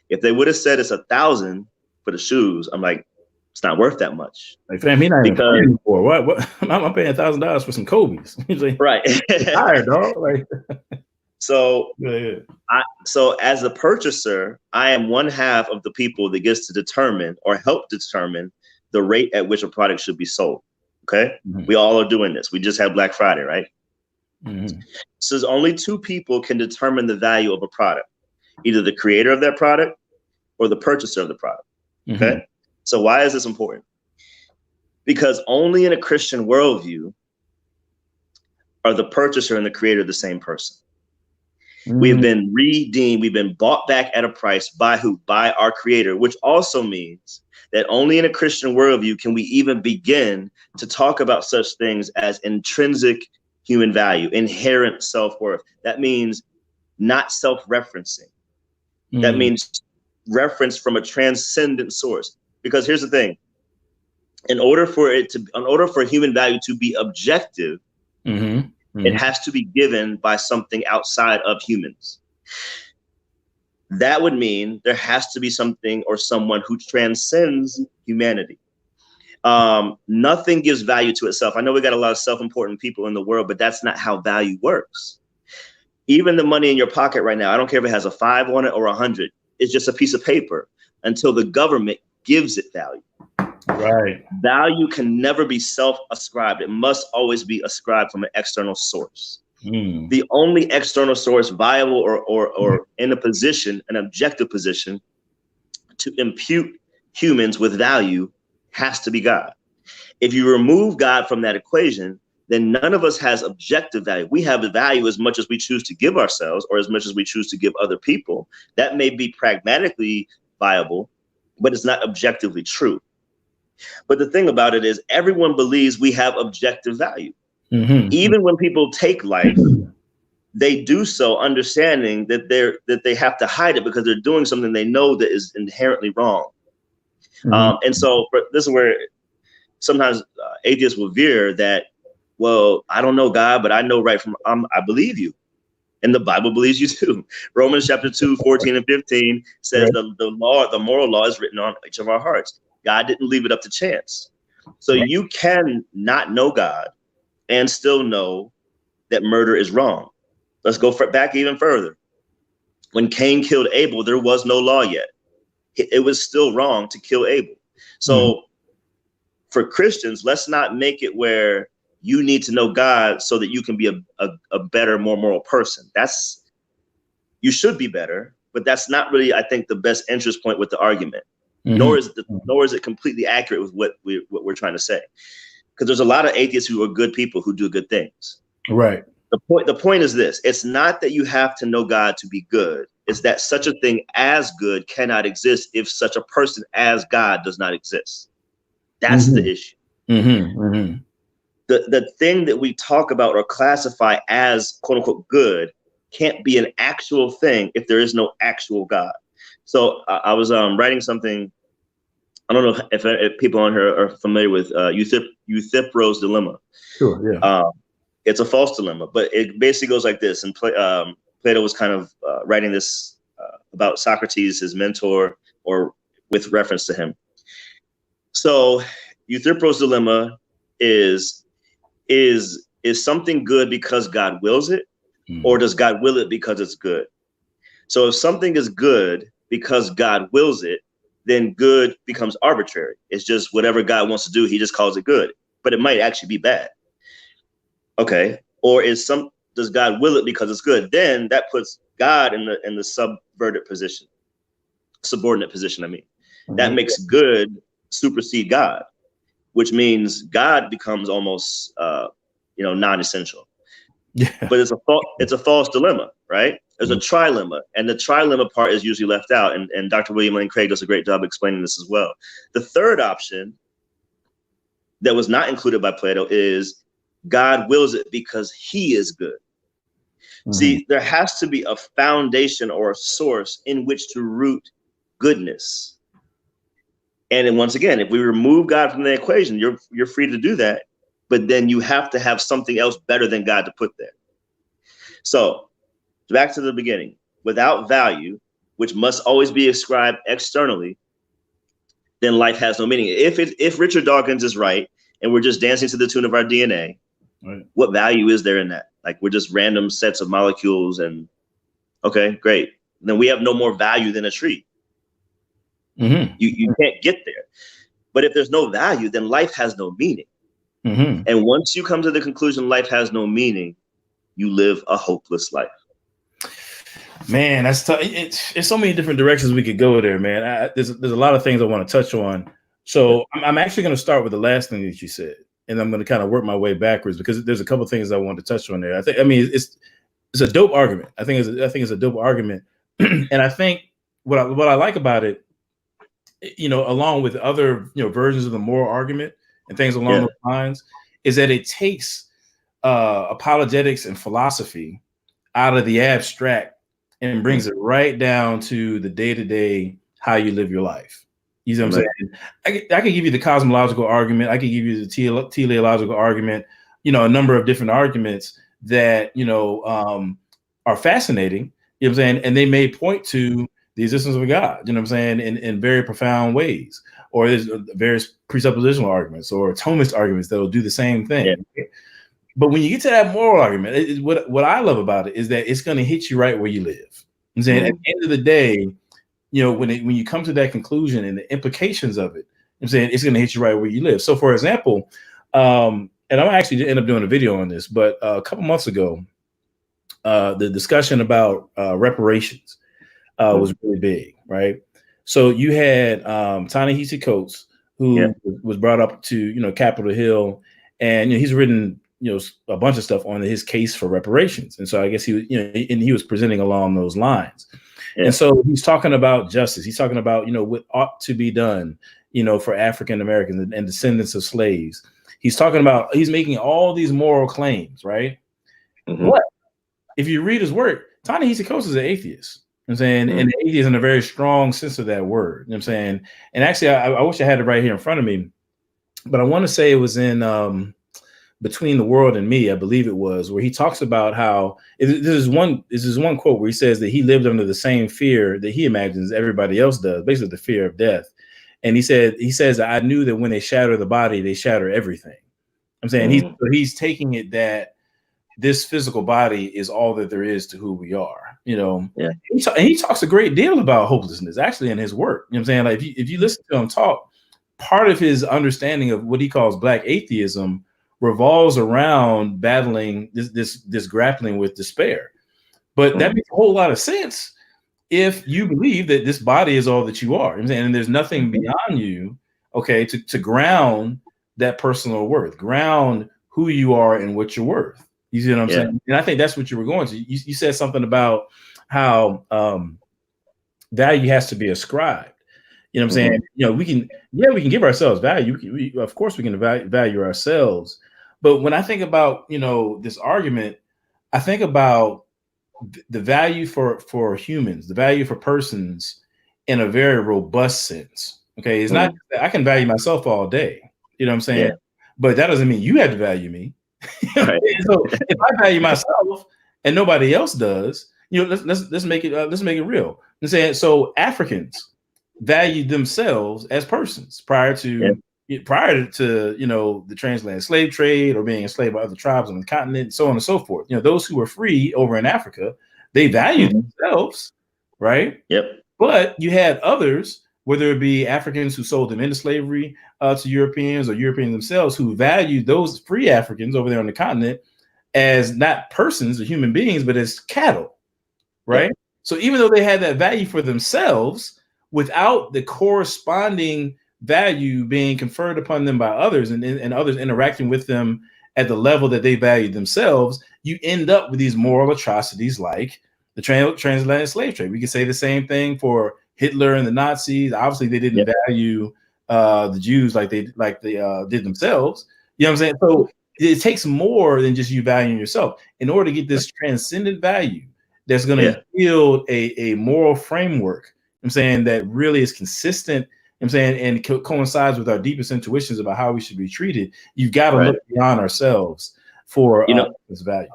B: If they would have said it's $1,000 for the shoes, I'm like, it's not worth that much.
A: Like, fam, he not even paying for what? I'm paying $1,000 for some Kobe's. Like,
B: right.
A: Tired, dog. Like,
B: so,
A: yeah.
B: So as a purchaser, I am one half of the people that gets to determine or help determine the rate at which a product should be sold. Okay. We all are doing this. We just had Black Friday, right? So there's only two people can determine the value of a product, either the creator of that product or the purchaser of the product. Okay. So why is this important? Because only in a Christian worldview are the purchaser and the creator the same person. We have been redeemed. We've been bought back at a price by who? By our creator, which also means that only in a Christian worldview can we even begin to talk about such things as intrinsic human value, inherent self-worth. That means not self-referencing. That means reference from a transcendent source. Because here's the thing: in order for human value to be objective, it has to be given by something outside of humans. That would mean there has to be something or someone who transcends humanity. Nothing gives value to itself. I know we got a lot of self-important people in the world, but that's not how value works. Even the money in your pocket right now, I don't care if it has a 5 on it or 100. It's just a piece of paper until the government gives it value.
A: Right.
B: Value can never be self-ascribed. It must always be ascribed from an external source. The only external source viable or in a position, an objective position, to impute humans with value has to be God. If you remove God from that equation, then none of us has objective value. We have the value as much as we choose to give ourselves or as much as we choose to give other people. That may be pragmatically viable, but it's not objectively true. But the thing about it is everyone believes we have objective value. Even when people take life, they do so understanding that they have to hide it because they're doing something they know that is inherently wrong. And so this is where sometimes atheists will veer that, well, I don't know God, but I know right from I believe you. And the Bible believes you too. Romans chapter 2, 14 and 15 says the moral law is written on each of our hearts. God didn't leave it up to chance. So you can not know God and still know that murder is wrong. Let's go back even further. When Cain killed Abel, there was no law yet. It was still wrong to kill Abel. So for Christians, let's not make it where you need to know God so that you can be a better, more moral person. You should be better, but that's not really, I think, the best interest point with the argument. Nor is it completely accurate with what we're trying to say. Because there's a lot of atheists who are good people who do good things.
A: Right.
B: The point is this: it's not that you have to know God to be good. It's that such a thing as good cannot exist if such a person as God does not exist. That's the issue. The thing that we talk about or classify as quote unquote good can't be an actual thing if there is no actual God. So I was writing something. I don't know if people on here are familiar with Euthyphro's dilemma.
A: Sure, yeah.
B: It's a false dilemma, but it basically goes like this. And Plato was kind of writing this about Socrates, his mentor, or with reference to him. So Euthyphro's dilemma is, is something good because God wills it, or does God will it because it's good? So if something is good because God wills it, then good becomes arbitrary. It's just whatever God wants to do, he just calls it good, but it might actually be bad. Okay. Or does God will it because it's good? Then that puts God in the subordinate position. I mean, that makes good supersede God, which means God becomes almost, non-essential. Yeah. But it's a false dilemma, right? There's a trilemma, and the trilemma part is usually left out. And Dr. William Lane Craig does a great job explaining this as well. The third option that was not included by Plato is God wills it because he is good. See, there has to be a foundation or a source in which to root goodness. And then once again, if we remove God from the equation, you're free to do that. But then you have to have something else better than God to put there. So back to the beginning, without value, which must always be ascribed externally, then life has no meaning. If Richard Dawkins is right, and we're just dancing to the tune of our DNA, right, what value is there in that? Like, we're just random sets of molecules, and okay, great. Then we have no more value than a tree. You can't get there. But if there's no value, then life has no meaning. And once you come to the conclusion life has no meaning, you live a hopeless life.
A: Man, that's tough. It's so many different directions we could go there, man. There's a lot of things I want to touch on. So I'm actually going to start with the last thing that you said, and I'm going to kind of work my way backwards because there's a couple of things I want to touch on there. It's a dope argument. I think it's a dope argument, and I think what I like about it, along with other versions of the moral argument and things along those lines, is that it takes apologetics and philosophy out of the abstract and brings it right down to the day-to-day how you live your life. You know what I'm saying? I could give you the cosmological argument. I could give you the teleological argument, a number of different arguments that, are fascinating, you know what I'm saying? And they may point to the existence of God, you know what I'm saying, in very profound ways. Or there's various presuppositional arguments or Thomist arguments that will do the same thing. Yeah. But when you get to that moral argument, what I love about it is that it's going to hit you right where you live. I'm saying at the end of the day, when you come to that conclusion and the implications of it, I'm saying it's going to hit you right where you live. So, for example, and I'm actually end up doing a video on this, but a couple months ago, the discussion about reparations was really big, right? So you had Ta-Nehisi Coates, who was brought up to Capitol Hill, and he's written a bunch of stuff on his case for reparations, and so I guess he was and he was presenting along those lines. And so he's talking about justice. He's talking about, what ought to be done, for African Americans and descendants of slaves. He's making all these moral claims, right? But if you read his work, Ta-Nehisi Coates is an atheist. You know what I'm saying, and atheist in a very strong sense of that word. You know what I'm saying? And actually, I wish I had it right here in front of me, but I want to say it was in Between the World and Me, I believe it was, where he talks about how this is one quote where he says that he lived under the same fear that he imagines everybody else does, basically the fear of death. And he says, I knew that when they shatter the body, they shatter everything. I'm saying he's taking it that this physical body is all that there is to who we are, And he talks a great deal about hopelessness actually in his work. You know what I'm saying? Like if you listen to him talk, part of his understanding of what he calls Black atheism revolves around battling this grappling with despair. But that makes a whole lot of sense if you believe that this body is all that you are. You know what I'm saying? And there's nothing beyond you, okay, to ground that personal worth, ground who you are and what you're worth. You see what I'm saying? And I think that's what you were going to. You said something about how value has to be ascribed. You know what I'm saying? We can give ourselves value. Of course, we can value ourselves. But when I think about, this argument, I think about the value for humans, the value for persons in a very robust sense. Okay. It's not, I can value myself all day. You know what I'm saying? Yeah. But that doesn't mean you have to value me. Right. So if I value myself and nobody else does, let's make it real. I'm saying, so Africans valued themselves as persons prior to prior to the transatlantic slave trade or being enslaved by other tribes on the continent, so on and so forth. Those who were free over in Africa, they valued themselves, right?
B: Yep.
A: But you had others, whether it be Africans who sold them into slavery to Europeans, or Europeans themselves who valued those free Africans over there on the continent as not persons or human beings, but as cattle, right? Yep. So even though they had that value for themselves, without the corresponding value being conferred upon them by others and others interacting with them at the level that they valued themselves, you end up with these moral atrocities like the transatlantic slave trade. We could say the same thing for Hitler and the Nazis. Obviously, they didn't value the Jews like they did themselves. You know what I'm saying? So it takes more than just you valuing yourself in order to get this transcendent value that's going to yield a moral framework. I'm saying that really is consistent. I'm saying and coincides with our deepest intuitions about how we should be treated. You've got to look beyond ourselves for this value.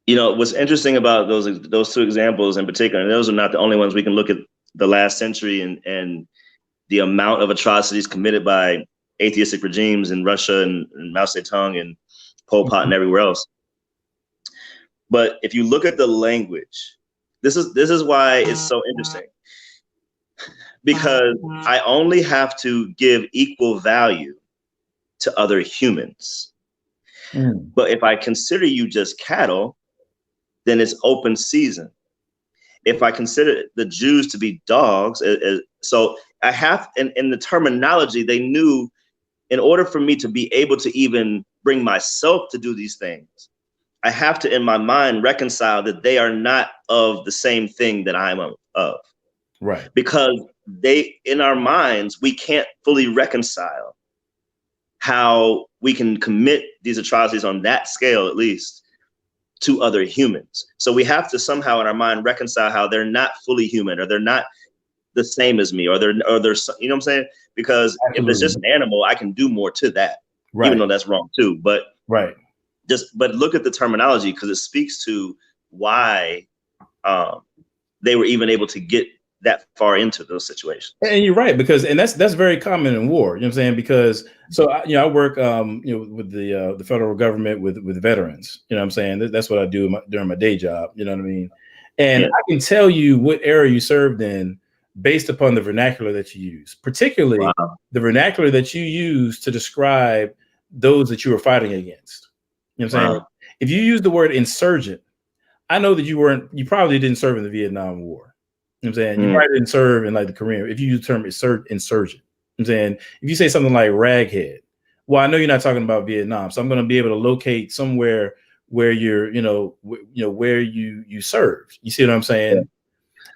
B: What's interesting about those two examples in particular, and those are not the only ones. We can look at the last century and the amount of atrocities committed by atheistic regimes in Russia and Mao Zedong and Pol Pot and everywhere else. But if you look at the language, this is why it's so interesting. Because I only have to give equal value to other humans. But if I consider you just cattle, then it's open season. If I consider the Jews to be dogs, so I have, in the terminology, they knew in order for me to be able to even bring myself to do these things, I have to, in my mind, reconcile that they are not of the same thing that I'm of.
A: Right.
B: Because in our minds, we can't fully reconcile how we can commit these atrocities on that scale, at least, to other humans. So we have to somehow in our mind reconcile how they're not fully human, or they're not the same as me, or they're you know what I'm saying? Because if it's just an animal, I can do more to that, even though that's wrong too. But but look at the terminology, because it speaks to why they were even able to get that far into those situations.
A: And you're right, because that's very common in war. You know what I'm saying? Because I work with the federal government with veterans. You know what I'm saying? That's what I do during my day job. You know what I mean? And I can tell you what era you served in based upon the vernacular that you use, particularly the vernacular that you use to describe those that you were fighting against. You know what I'm saying? If you use the word insurgent, I know that you probably didn't serve in the Vietnam War. You know what I'm saying? You probably didn't serve in like the Korean. If you use the term insurgent, you know what I'm saying? If you say something like raghead, well, I know you're not talking about Vietnam, so I'm going to be able to locate somewhere where you're, where you served. You see what I'm saying? Yeah.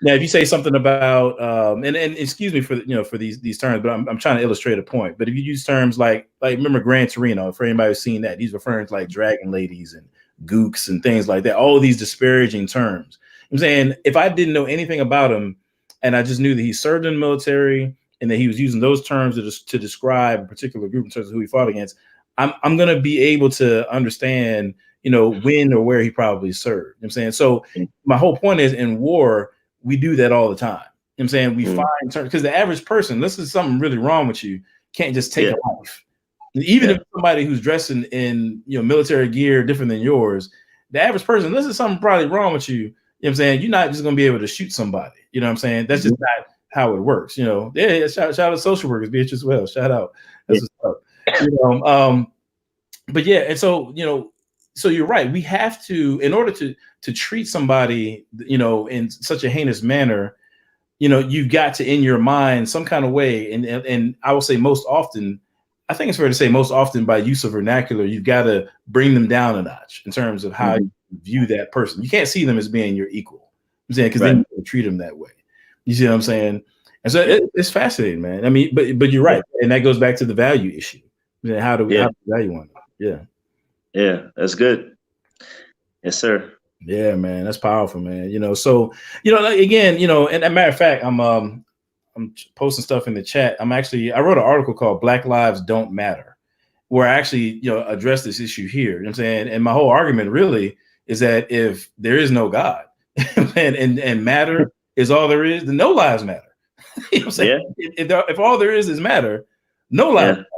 A: Now, if you say something about, and excuse me for for these terms, but I'm trying to illustrate a point. But if you use terms like remember Gran Torino, for anybody who's seen that, he's referring to like dragon ladies and gooks and things like that. All of these disparaging terms. I'm saying if I didn't know anything about him and I just knew that he served in the military and that he was using those terms to describe a particular group in terms of who he fought against, I'm going to be able to understand, when or where he probably served. You know what I'm saying? So my whole point is in war, we do that all the time. You know what I'm saying? We find terms, because the average person, this is something really wrong with you, can't just take a life. Even if somebody who's dressed in military gear different than yours, the average person, this is something probably wrong with you. You know what I'm saying? You're not just going to be able to shoot somebody. You know what I'm saying? That's just not how it works. Yeah, shout out to social workers, Beatrice Wells. Shout out. That's what's up. But yeah, and so, so you're right. We have to, in order to treat somebody, in such a heinous manner, you've got to, in your mind, some kind of way. And I will say most often, I think it's fair to say most often by use of vernacular, you've got to bring them down a notch in terms of how you view that person. You can't see them as being your equal. I'm saying, because then you treat them that way. You see what I'm saying? And so it's fascinating, man. I mean, but you're right, and that goes back to the value issue. How do we value one?
B: Yeah, that's good. Yes, sir.
A: Yeah, man, that's powerful, man. So again, and as a matter of fact, I'm posting stuff in the chat. I wrote an article called "Black Lives Don't Matter," where I actually address this issue here. You know what I'm saying? And my whole argument really is that if there is no God and matter is all there is, then no lives matter. You know what I'm saying? If all there is matter, no lives matter.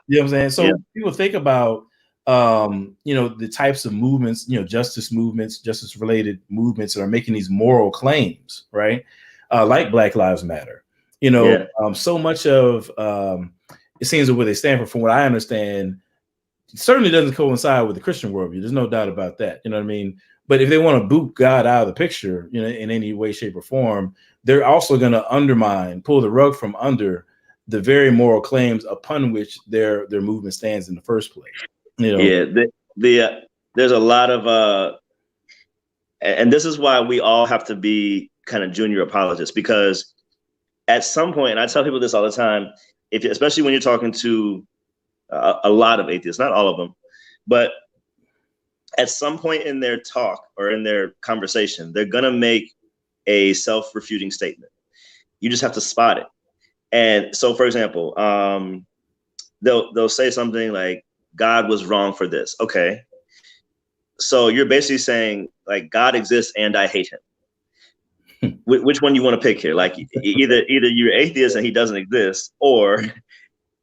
A: You know what I'm saying? So people think about, the types of movements, justice movements, justice related movements that are making these moral claims, right? Like Black Lives Matter. So much of it seems that what they stand for, from what I understand, certainly doesn't coincide with the Christian worldview. There's no doubt about that. You know what I mean? But if they want to boot God out of the picture, in any way, shape, or form, they're also going to pull the rug from under the very moral claims upon which their movement stands in the first place.
B: Yeah, there's a lot of and this is why we all have to be kind of junior apologists, because at some point, and I tell people this all the time, especially when you're talking to a lot of atheists, not all of them, but at some point in their talk or in their conversation, they're going to make a self-refuting statement. You just have to spot it. And so, for example, they'll say something like, God was wrong for this. Okay. So you're basically saying, like, God exists and I hate him. Which one you want to pick here? Like, either you're atheist and he doesn't exist, or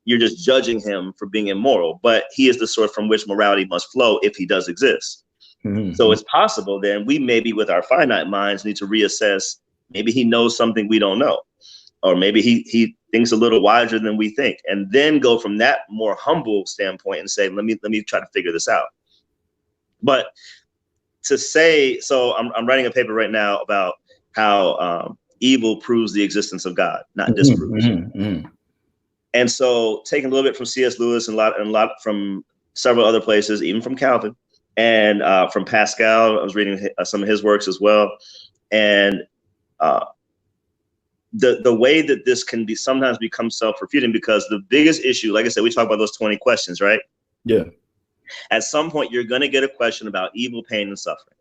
B: you're just judging him for being immoral, but he is the source from which morality must flow if he does exist. Mm-hmm. So it's possible then we maybe with our finite minds need to reassess. Maybe he knows something we don't know, or maybe he thinks a little wiser than we think, and then go from that more humble standpoint and say, let me try to figure this out. But to say, so I'm writing a paper right now about how evil proves the existence of God, not disproves. Mm-hmm. And so taking a little bit from C.S. Lewis and a lot from several other places, even from Calvin and from Pascal. I was reading some of his works as well. And the way that this can be sometimes become self-refuting, because the biggest issue, like I said, we talk about those 20 questions, right?
A: Yeah.
B: At some point, you're going to get a question about evil, pain, and suffering.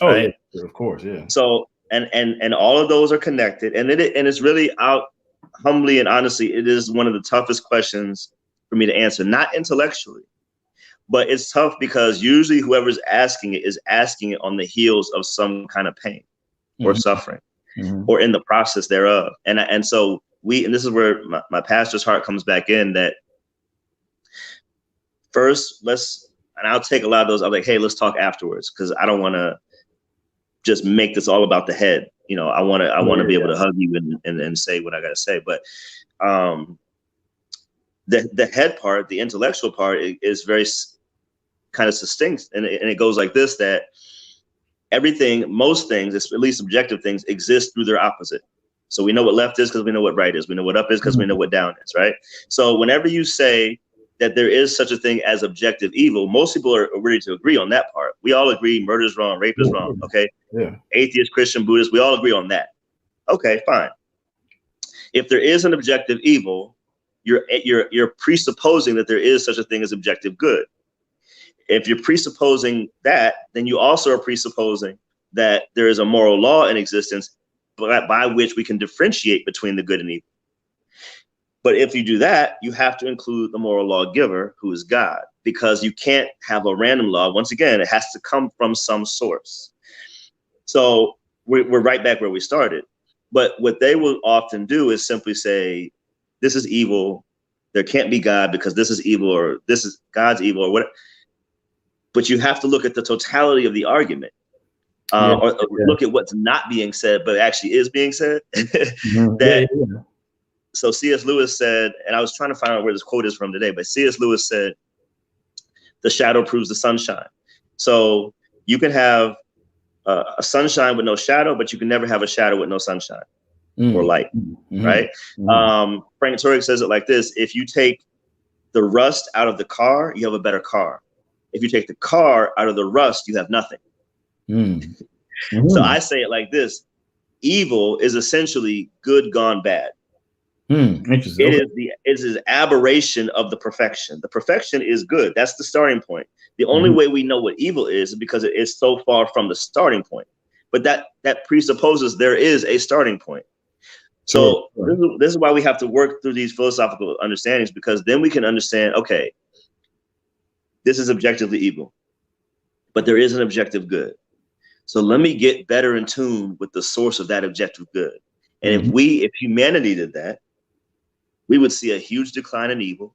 A: Oh, right? Yeah, of course. Yeah.
B: So, and all of those are connected. And it's really humbly and honestly, it is one of the toughest questions for me to answer, not intellectually, but it's tough because usually whoever's asking it is asking it on the heels of some kind of pain or suffering or in the process thereof. And so and this is where my pastor's heart comes back in, that first, and I'll take a lot of those. I'm like, hey, let's talk afterwards, because I don't want to just make this all about the head. I want to be able to hug you and say what I got to say. But the head part, the intellectual part, is very kind of succinct. And it goes like this, that most things, at least subjective things, exist through their opposite. So we know what left is because we know what right is. We know what up is because we know what down is, right? So whenever you say that there is such a thing as objective evil, most people are ready to agree on that part. We all agree murder is wrong, rape is wrong, okay?
A: Yeah.
B: Atheist, Christian, Buddhist, we all agree on that. Okay, fine. If there is an objective evil, you're presupposing that there is such a thing as objective good. If you're presupposing that, then you also are presupposing that there is a moral law in existence by which we can differentiate between the good and evil. But if you do that, you have to include the moral lawgiver, who is God, because you can't have a random law. Once again, it has to come from some source. So we're right back where we started. But what they will often do is simply say, this is evil. There can't be God because this is evil, or this is God's evil, or whatever. But you have to look at the totality of the argument, or look at what's not being said, but actually is being said. So C.S. Lewis said, and I was trying to find out where this quote is from today, but C.S. Lewis said, the shadow proves the sunshine. So you can have a sunshine with no shadow, but you can never have a shadow with no sunshine or light, right? Frank Turek says it like this: if you take the rust out of the car, you have a better car. If you take the car out of the rust, you have nothing. So I say it like this: evil is essentially good gone bad.
A: Interesting.
B: It is the aberration of the perfection. The perfection is good. That's the starting point. The only way we know what evil is because it is so far from the starting point. But that presupposes there is a starting point. So this is why we have to work through these philosophical understandings, because then we can understand, okay, this is objectively evil, but there is an objective good. So let me get better in tune with the source of that objective good. And if humanity did that, we would see a huge decline in evil,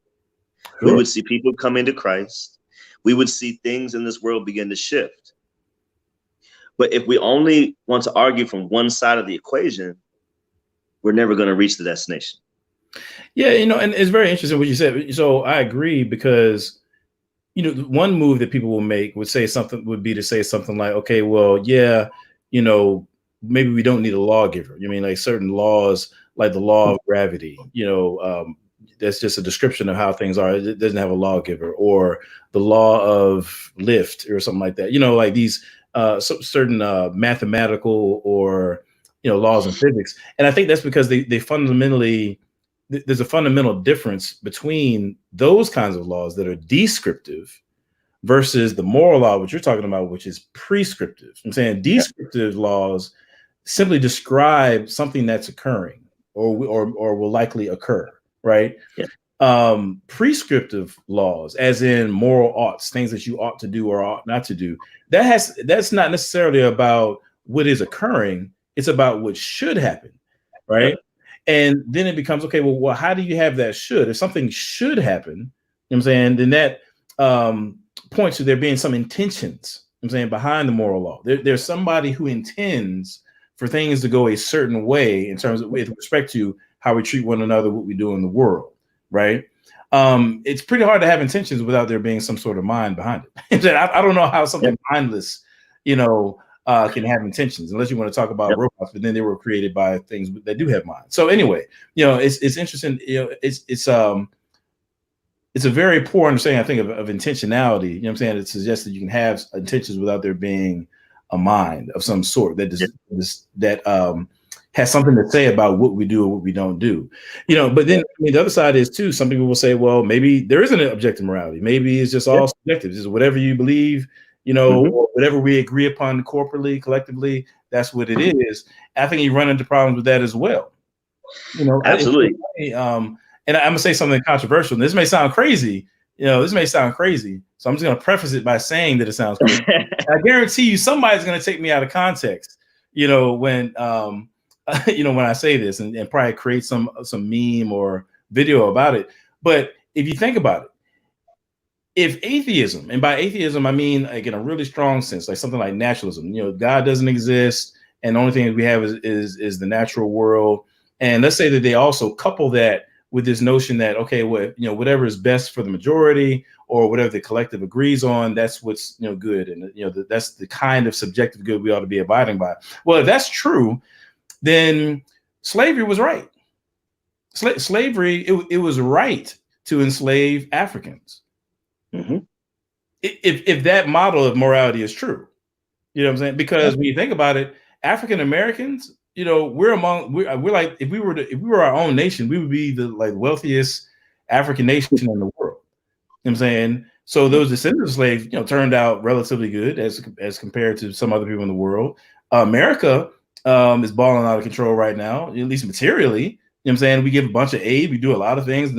B: We would see people come into Christ. We would see things in this world begin to shift. But if we only want to argue from one side of the equation, we're never going to reach the destination.
A: Yeah, and it's very interesting what you said. So I agree, because one move that people will make would be to say something like, okay, well, yeah, maybe we don't need a lawgiver. You mean like certain laws, like the law of gravity, that's just a description of how things are. It doesn't have a lawgiver, or the law of lift or something like that. Like these certain mathematical or laws in physics. And I think that's because they fundamentally, there's a fundamental difference between those kinds of laws that are descriptive versus the moral law, which you're talking about, which is prescriptive. I'm saying descriptive laws simply describe something that's occurring or will likely occur, right? Prescriptive laws, as in moral oughts, things that you ought to do or ought not to do, that's not necessarily about what is occurring. It's about what should happen, right? And then it becomes, okay, well, how do you have that should? If something should happen, you know what I'm saying, then that points to there being some intentions, you know what I'm saying, behind the moral law. There's somebody who intends for things to go a certain way in terms of, with respect to how we treat one another, what we do in the world, right? It's pretty hard to have intentions without there being some sort of mind behind it. I don't know how something mindless, can have intentions, unless you want to talk about robots, but then they were created by things that do have minds. So anyway, it's interesting. It's a very poor understanding, I think, of intentionality. You know what I'm saying? It suggests that you can have intentions without there being a mind of some sort that has something to say about what we do or what we don't do. But then the other side is too, some people will say, well, maybe there isn't an objective morality. Maybe it's just all subjective. It's just whatever you believe, or whatever we agree upon corporately, collectively, that's what it is. I think you run into problems with that as well.
B: Absolutely.
A: And I'm gonna say something controversial. This may sound crazy. So I'm just gonna preface it by saying that it sounds crazy. I guarantee you, somebody's gonna take me out of context. When when I say this, and probably create some meme or video about it. But if you think about it, if atheism, and by atheism I mean like in a really strong sense, like something like naturalism, God doesn't exist, and the only thing we have is the natural world. And let's say that they also couple that with this notion that, okay, whatever is best for the majority, or whatever the collective agrees on, that's what's good, and that's the kind of subjective good we ought to be abiding by. Well, if that's true, then slavery was right. Slavery, it was right to enslave Africans. If that model of morality is true, what I'm saying? Because when you think about it, African Americans, we're like, if we were our own nation, we would be the wealthiest African nation in the world. You know what I'm saying? So those descendants of slaves, turned out relatively good as compared to some other people in the world. America is balling out of control right now, at least materially. You know what I'm saying? We give a bunch of aid. We do a lot of things,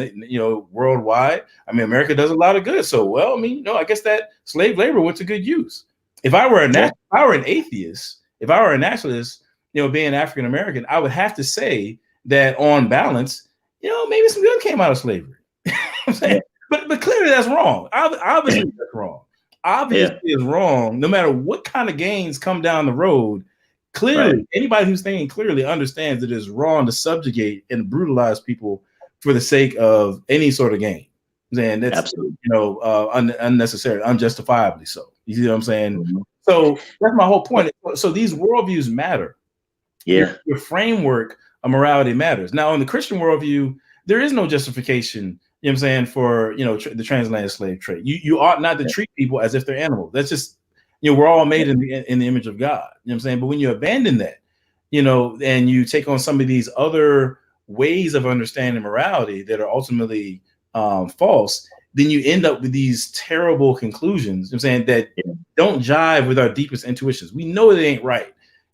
A: worldwide. I mean, America does a lot of good. So, I guess that slave labor went to good use. If I were an atheist, if I were a nationalist, being African American, I would have to say that on balance, maybe some good came out of slavery. I'm saying? But clearly that's wrong. Obviously that's wrong. Obviously it's wrong. No matter what kind of gains come down the road, clearly anybody who's thinking clearly understands that it's wrong to subjugate and brutalize people for the sake of any sort of gain. And that's absolutely unnecessary, unjustifiably so. You see what I'm saying? So that's my whole point. So these worldviews matter. Your framework of morality matters. Now, in the Christian worldview, there is no justification, you know what I'm saying, for the transatlantic slave trade. You ought not to treat people as if they're animals. That's just, we're all made in the image of God. You know what I'm saying? But when you abandon that, and you take on some of these other ways of understanding morality that are ultimately false, then you end up with these terrible conclusions, you know what I'm saying, that don't jive with our deepest intuitions. We know it ain't right.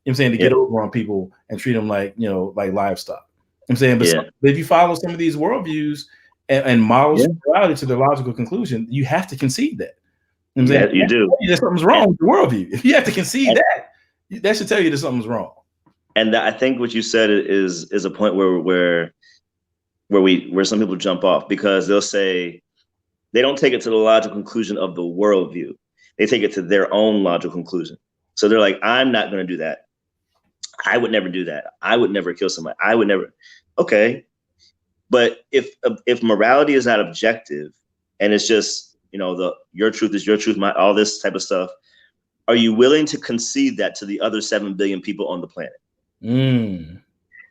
A: You know what I'm saying, to get over on people and treat them like, like livestock. You know what I'm saying, but if you follow some of these worldviews and models morality to their logical conclusion, you have to concede that. You know what I'm saying?
B: You do.
A: That something's wrong with the worldview. If you have to concede that should tell you that something's wrong.
B: And I think what you said is a point where some people jump off, because they'll say, they don't take it to the logical conclusion of the worldview. They take it to their own logical conclusion. So they're like, I'm not going to do that. I would never do that. I would never kill somebody. I would never. Okay. But if morality is not objective and it's just, your truth is your truth, all this type of stuff, are you willing to concede that to the other 7 billion people on the planet?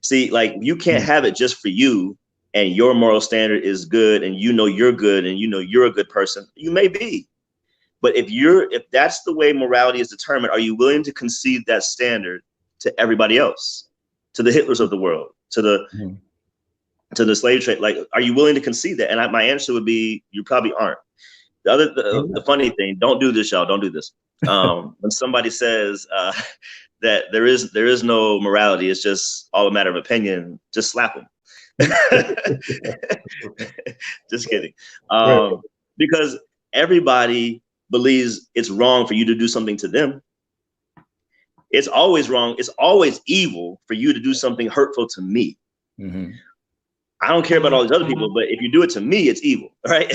B: See, like, you can't have it just for you and your moral standard is good and you're good and you're a good person. You may be. But if that's the way morality is determined, are you willing to concede that standard to everybody else, to the Hitlers of the world, to the slave trade? Like, are you willing to concede that? And my answer would be, you probably aren't. The funny thing, don't do this, y'all. Don't do this. When somebody says that there is no morality, it's just all a matter of opinion, just slap them. Just kidding. Because everybody believes it's wrong for you to do something to them. It's always wrong. It's always evil for you to do something hurtful to me. I don't care about all these other people, but if you do it to me, it's evil, right?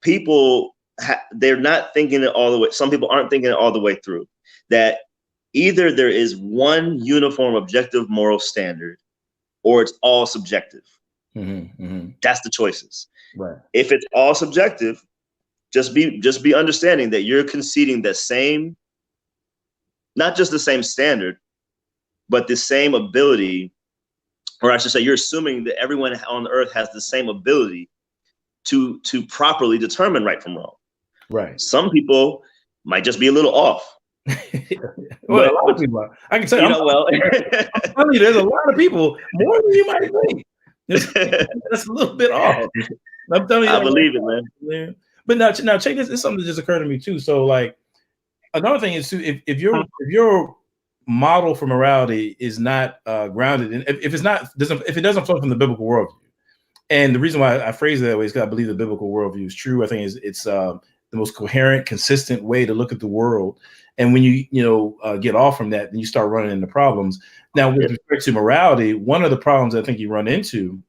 B: People, they're not thinking it all the way. Some people aren't thinking it all the way through. That either there is one uniform objective moral standard, or it's all subjective. That's the choices. Right. If it's all subjective, just be understanding that you're conceding the same, not just the same standard, but the same ability, or I should say, you're assuming that everyone on the earth has the same ability to properly determine right from wrong. Right. Some people might just be a little off.
A: Well, a lot of people are. I can tell you, I'm telling you, there's a lot of people, more than you might think. That's a little bit off. I'm telling you,
B: I believe it, man.
A: But now check this. It's something that just occurred to me too. So, like, another thing is too, if your model for morality is not grounded in, if it doesn't flow from the biblical worldview, and the reason why I phrase it that way is because I believe the biblical worldview is true. I think it's the most coherent, consistent way to look at the world. And when you get off from that, then you start running into problems. Now, with respect to morality, one of the problems I think you run into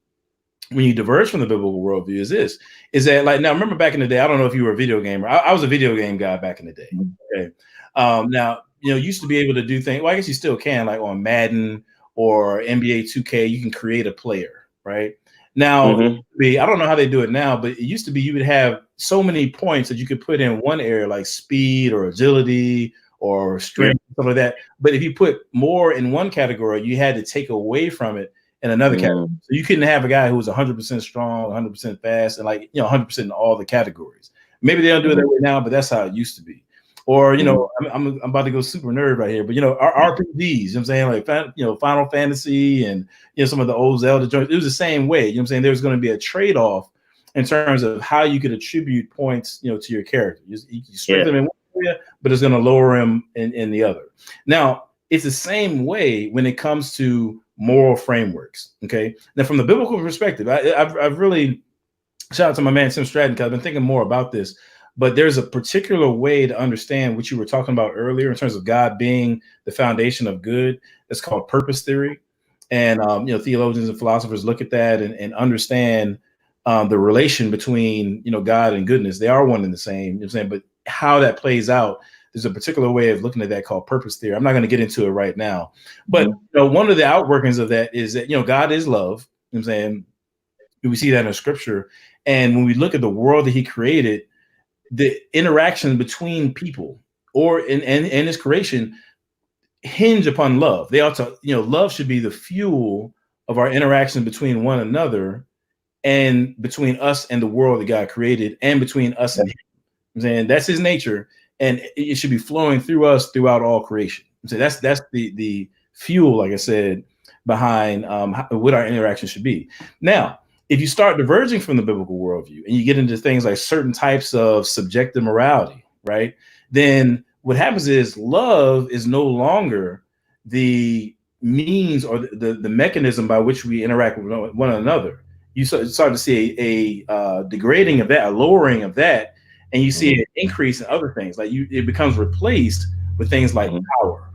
A: when you diverge from the biblical worldview is that, like, now remember back in the day, I don't know if you were a video gamer. I was a video game guy back in the day. Okay. Now, used to be able to do things. Well, I guess you still can, like on Madden or NBA 2K, you can create a player, right? Now, I don't know how they do it now, but it used to be you would have so many points that you could put in one area, like speed or agility or strength, stuff like that. But if you put more in one category, you had to take away from it in another category. So you couldn't have a guy who was 100% strong, 100% fast, and 100% in all the categories. Maybe they don't do it that way now, but that's how it used to be. Or, I'm about to go super nerd right here, but our RPGs, I'm saying, like, Final Fantasy and some of the old Zelda joints, it was the same way. I'm saying there's going to be a trade-off in terms of how you could attribute points, to your character. You strengthen them in one area, but it's going to lower them in the other. Now, it's the same way when it comes to moral frameworks. Okay. Now, from the biblical perspective, I've really, shout out to my man Tim Stratton, because I've been thinking more about this. But there's a particular way to understand what you were talking about earlier in terms of God being the foundation of good. It's called purpose theory. And, theologians and philosophers look at that and understand the relation between, God and goodness. They are one and the same, but how that plays out, there's a particular way of looking at that called purpose theory. I'm not going to get into it right now. But one of the outworkings of that is that, God is love. We see that in scripture. And when we look at the world that he created, the interaction between people or in his creation hinge upon love. They ought to, love should be the fuel of our interaction between one another and between us and the world that God created and between us and him. I'm saying that's his nature, and it should be flowing through us throughout all creation. So that's the fuel, like I said, behind what our interaction should be. Now, if you start diverging from the biblical worldview and you get into things like certain types of subjective morality, right, then what happens is love is no longer the means or the mechanism by which we interact with one another. You start to see a degrading of that, a lowering of that, and you see an increase in other things. Like it becomes replaced with things like power.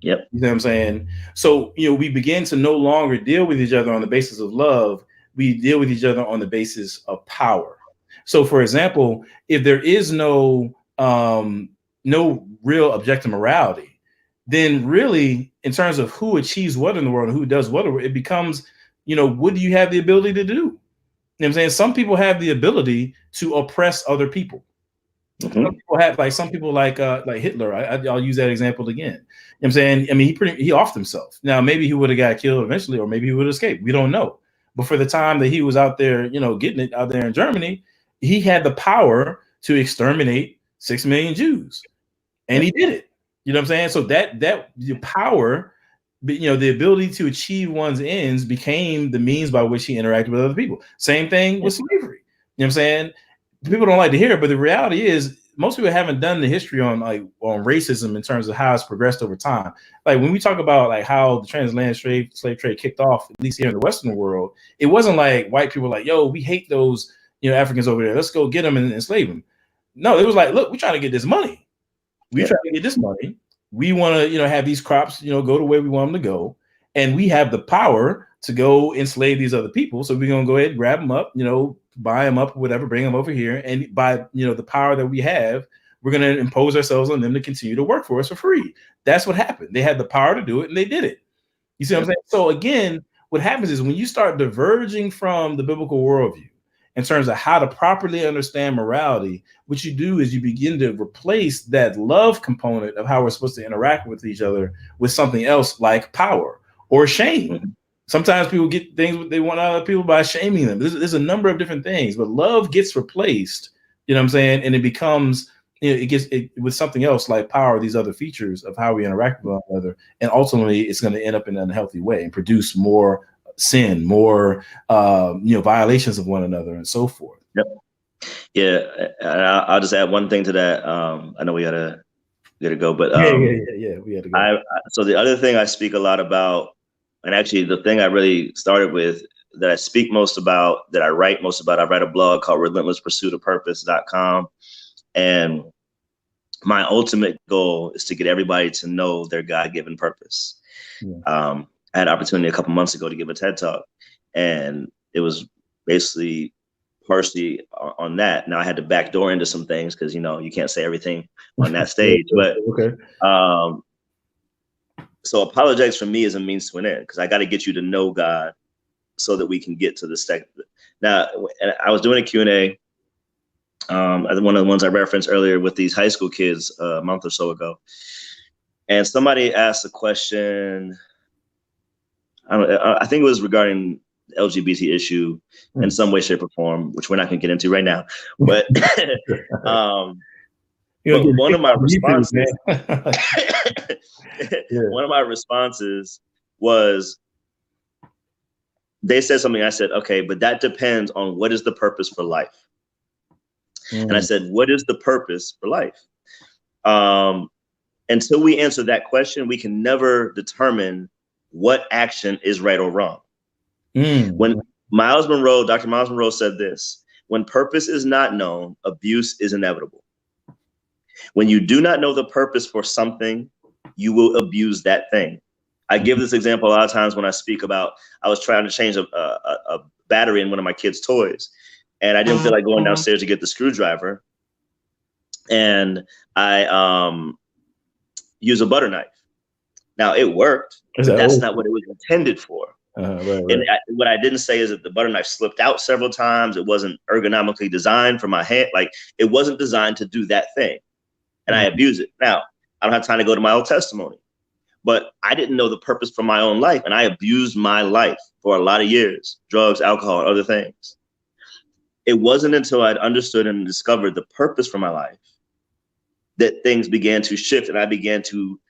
A: Yep. You know what I'm saying? So, we begin to no longer deal with each other on the basis of love. We deal with each other on the basis of power. So, for example, if there is no real objective morality, then really, in terms of who achieves what in the world and who does what, it becomes, what do you have the ability to do? You know what I'm saying? Some people have the ability to oppress other people.
B: Mm-hmm.
A: Some people like Hitler. I'll use that example again. You know what I'm saying? I mean, he offed himself. Now, maybe he would have got killed eventually, or maybe he would have escaped. We don't know. But for the time that he was out there, getting it out there in Germany, he had the power to exterminate 6 million Jews, and he did it. You know what I'm saying? So that the power, the ability to achieve one's ends became the means by which he interacted with other people. Same thing with slavery. You know what I'm saying? People don't like to hear it, but the reality is most people haven't done the history on racism in terms of how it's progressed over time. Like when we talk about like how the transatlantic slave trade kicked off, at least here in the Western world, it wasn't like white people like, yo, we hate those Africans over there. Let's go get them and enslave them. No, it was like, look, we're trying to get this money. We try to get this money. We want to, have these crops, go the way we want them to go. And we have the power to go enslave these other people. So we're going to go ahead and grab them up, buy them up, whatever, bring them over here. And by, the power that we have, we're going to impose ourselves on them to continue to work for us for free. That's what happened. They had the power to do it and they did it. You see what I'm saying? So again, what happens is when you start diverging from the biblical worldview in terms of how to properly understand morality, what you do is you begin to replace that love component of how we're supposed to interact with each other with something else like power or shame. Mm-hmm. Sometimes people get things they want out of people by shaming them. There's a number of different things, but love gets replaced, you know what I'm saying? And it becomes, it gets with something else like power, these other features of how we interact with one another. And ultimately it's going to end up in an unhealthy way and produce more sin, more violations of one another and so forth.
B: Yep. Yeah. I'll just add one thing to that. I know we gotta go, but
A: we had to go.
B: So the other thing I speak a lot about, and actually the thing I really started with that I speak most about, that I write most about, I write a blog called relentlesspursuitofpurpose.com. And my ultimate goal is to get everybody to know their God-given purpose. Yeah. I had an opportunity a couple months ago to give a TED Talk, and it was basically partially on that. Now I had to backdoor into some things because, you can't say everything on that stage, but
A: okay.
B: So apologetics for me is a means to an end because I got to get you to know God so that we can get to the step. Now, I was doing a Q&A, one of the ones I referenced earlier with these high school kids a month or so ago. And somebody asked a question, I think it was regarding the LGBT issue in some way, shape, or form, which we're not going to get into right now. But, but one of my responses, one of my responses was, they said something. I said, okay, but that depends on what is the purpose for life. And I said, what is the purpose for life? Until we answer that question, we can never determine what action is right or wrong. When Dr. Miles Monroe said this, when purpose is not known, abuse is inevitable. When you do not know the purpose for something, you will abuse that thing. I give this example a lot of times when I speak about, I was trying to change a battery in one of my kids' toys, and I didn't feel like going downstairs to get the screwdriver. And I used a butter knife. Now it worked, but that's not what it was intended for. Right. And what I didn't say is that the butter knife slipped out several times. It wasn't ergonomically designed for my hand. Like, it wasn't designed to do that thing. And I abuse it. Now, I don't have time to go to my old testimony, but I didn't know the purpose for my own life. And I abused my life for a lot of years, drugs, alcohol, and other things. It wasn't until I'd understood and discovered the purpose for my life that things began to shift and I began to